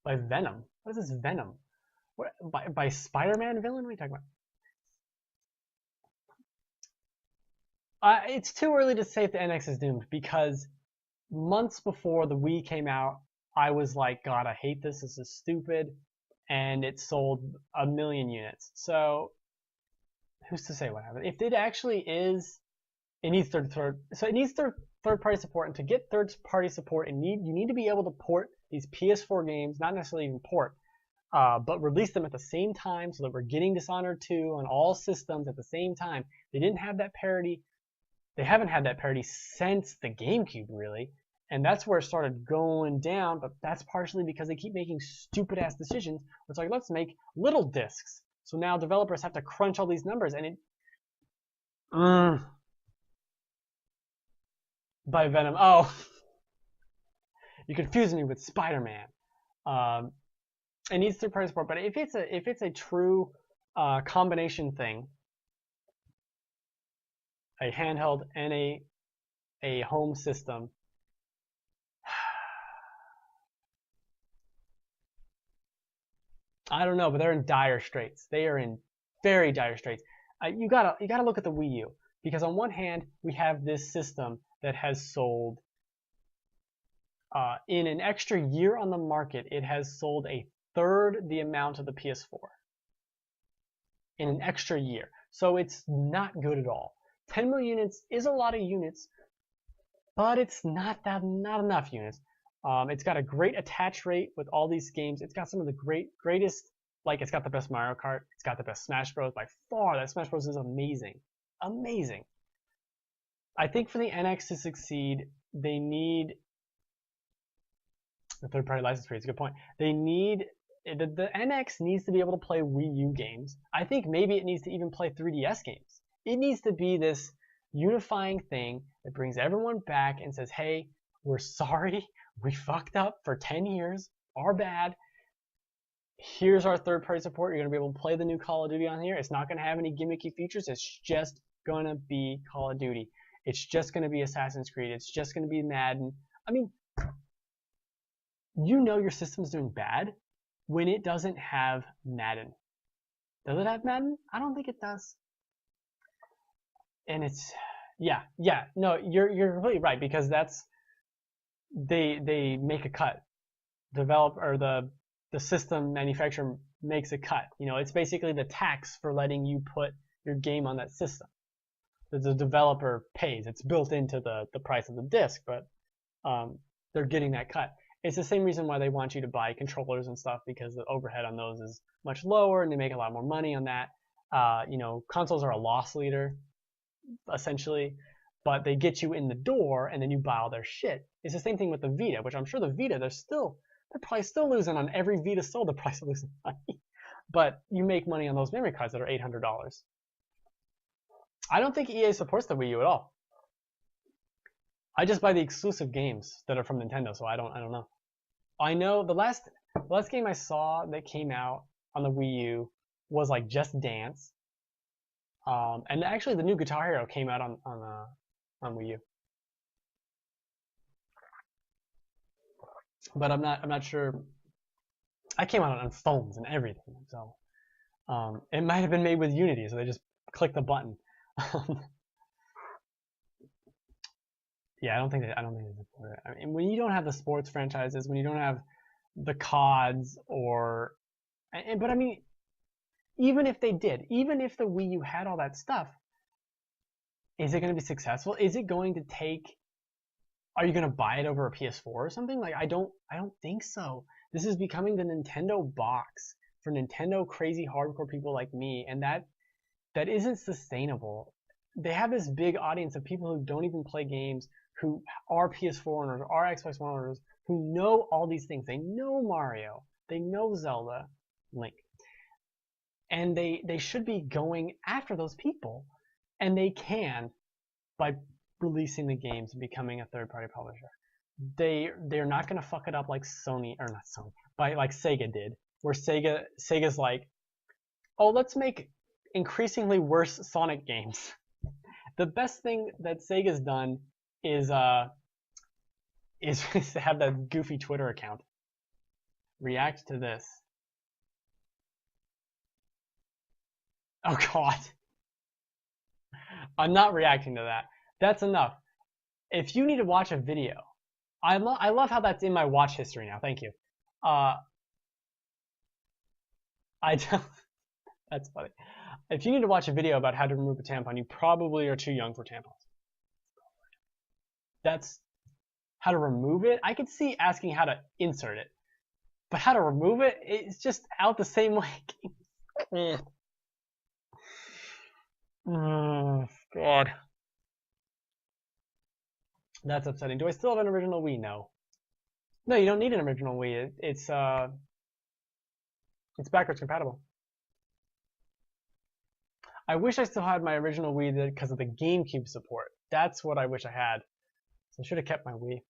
By Venom? What is this Venom? What, by Spider-Man villain? What are you talking about? It's too early to say if the NX is doomed, because months before the Wii came out, I was like, God, I hate this. This is stupid. And it sold 1 million units. So who's to say what happened? If it actually is, it needs third-party support. And to get third-party support, you need to be able to port these PS4 games, not necessarily even port, but release them at the same time so that we're getting Dishonored 2 on all systems at the same time. They didn't have that parity. They haven't had that parity since the GameCube, really. And that's where it started going down, but that's partially because they keep making stupid-ass decisions. It's like, let's make little discs. So now developers have to crunch all these numbers, and it... By Venom. Oh! You're confusing me with Spider-Man. It needs third-party support, but if it's a true combination thing, a handheld and a home system, I don't know, but they're in dire straits. They are in very dire straits. You gotta look at the Wii U, because on one hand we have this system that has sold in an extra year on the market, it has sold a third the amount of the PS4 in an extra year. So it's not good at all. 10 million units is a lot of units, but it's not enough units. It's got a great attach rate with all these games. It's got some of the greatest, like it's got the best Mario Kart. It's got the best Smash Bros. By far. That Smash Bros. Is amazing. Amazing. I think for the NX to succeed, they need the third-party license fee. It's a good point. They need the NX needs to be able to play Wii U games. I think maybe it needs to even play 3DS games. It needs to be this unifying thing that brings everyone back and says, hey, we're sorry. We fucked up for 10 years. Our bad. Here's our third-party support. You're going to be able to play the new Call of Duty on here. It's not going to have any gimmicky features. It's just going to be Call of Duty. It's just going to be Assassin's Creed. It's just going to be Madden. I mean, you know your system's doing bad when it doesn't have Madden. Does it have Madden? I don't think it does. And it's, yeah, no, you're completely right, because that's, they make a cut. The system manufacturer makes a cut. You know, it's basically the tax for letting you put your game on that system. The developer pays. It's built into the price of the disc, but they're getting that cut. It's the same reason why they want you to buy controllers and stuff, because the overhead on those is much lower and they make a lot more money on that. You know, consoles are a loss leader, essentially, but they get you in the door and then you buy all their shit. It's the same thing with the Vita, which I'm sure the Vita, they're probably still losing on every Vita sold, they're probably still losing money. But you make money on those memory cards that are $800. I don't think EA supports the Wii U at all. I just buy the exclusive games that are from Nintendo, so I don't know. I know the last game I saw that came out on the Wii U was like Just Dance. And actually the new Guitar Hero came out on Wii U. But I'm not sure. I came out on phones and everything, so it might have been made with Unity, so they just click the button. Yeah, I don't think they support it. I mean, when you don't have the sports franchises, when you don't have the CODs but I mean, even if they did, even if the Wii U had all that stuff, is it going to be successful? Is it going to take? Are you going to buy it over a PS4 or something? Like, I don't think so. This is becoming the Nintendo box for Nintendo crazy hardcore people like me, and that isn't sustainable. They have this big audience of people who don't even play games, who are PS4 owners, are Xbox One owners, who know all these things. They know Mario, they know Zelda, Link, and they should be going after those people, and they can by releasing the games and becoming a third-party publisher. They're not gonna fuck it up like Sony, or not Sony, like Sega did, where Sega's like, oh, let's make increasingly worse Sonic games. The best thing that Sega's done is to have that goofy Twitter account. React to this. Oh God. I'm not reacting to that. That's enough. If you need to watch a video, I love how that's in my watch history now. Thank you. I don't. That's funny. If you need to watch a video about how to remove a tampon, you probably are too young for tampons. That's how to remove it. I could see asking how to insert it, but how to remove it, it's just out the same way. Oh, God. That's upsetting. Do I still have an original Wii? No. No, you don't need an original Wii. It's backwards compatible. I wish I still had my original Wii because of the GameCube support. That's what I wish I had. So I should have kept my Wii.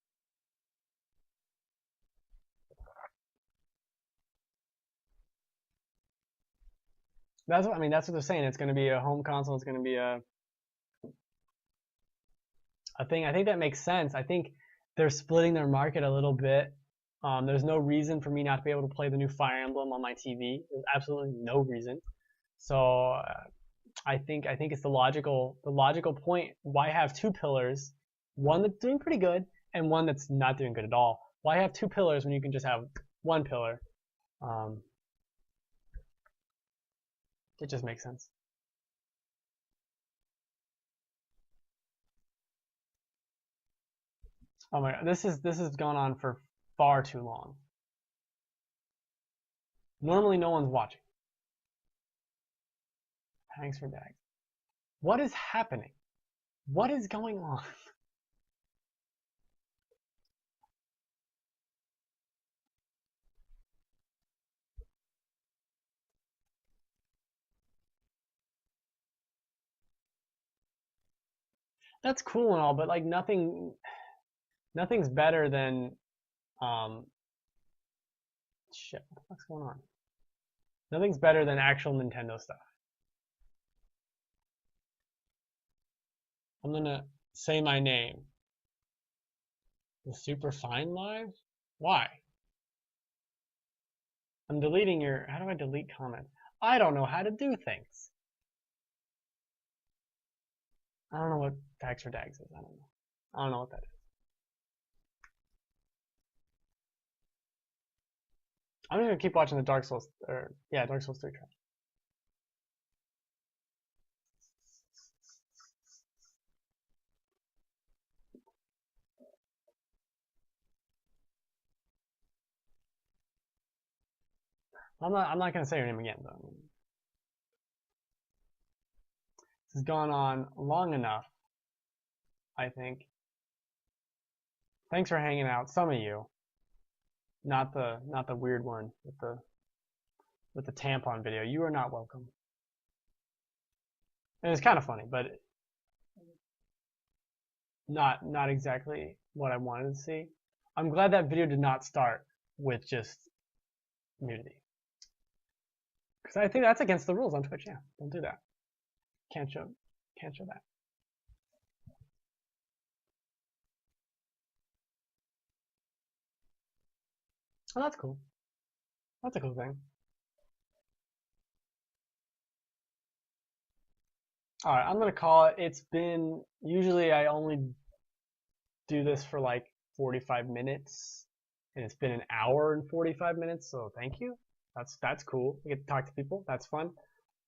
That's what they're saying. It's going to be a home console. It's going to be a thing. I think that makes sense. I think they're splitting their market a little bit. There's no reason for me not to be able to play the new Fire Emblem on my TV. There's absolutely no reason. So I think it's the logical point. Why have two pillars, one that's doing pretty good and one that's not doing good at all? Why have two pillars when you can just have one pillar? It just makes sense. Oh my God, this has gone on for far too long. Normally no one's watching. Thanks for Dag. What is happening? What is going on? That's cool and all, but like nothing's better than shit. What the fuck's going on? Nothing's better than actual Nintendo stuff. I'm gonna say my name. The Super Fine Live? Why? I'm deleting your. How do I delete comments? I don't know how to do things. I don't know what Tags for Dags is. I don't know what that is. I'm gonna keep watching the Dark Souls, Dark Souls 3 trailer. I'm not gonna say your name again though. has gone on long enough, I think. Thanks for hanging out, some of you. Not the weird one with the tampon video. You are not welcome. And it's kind of funny, but not exactly what I wanted to see. I'm glad that video did not start with just nudity. Because I think that's against the rules on Twitch. Yeah, don't do that. Can't show that. Oh, that's cool. That's a cool thing. Alright, I'm gonna call it. It's been, usually I only do this for like 45 minutes, and it's been an hour and 45 minutes, so thank you. That's cool. I get to talk to people. That's fun.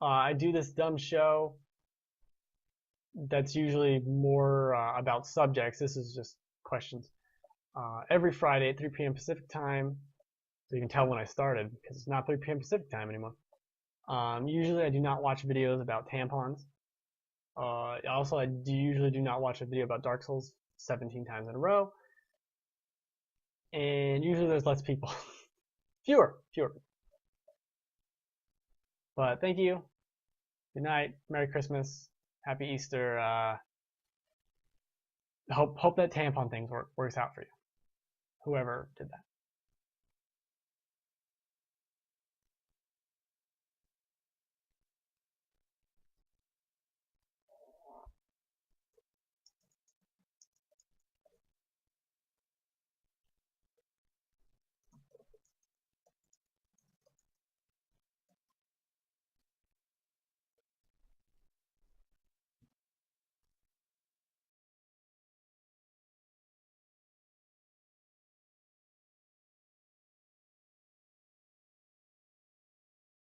I do this dumb show that's usually more about subjects. This is just questions. Every Friday at 3 p.m. Pacific time, so you can tell when I started, because it's not 3 p.m. Pacific time anymore. Usually I do not watch videos about tampons. Also, I usually do not watch a video about Dark Souls 17 times in a row. And usually there's less people. Fewer. But thank you. Good night. Merry Christmas. Happy Easter. Hope that tampon thing works out for you. Whoever did that.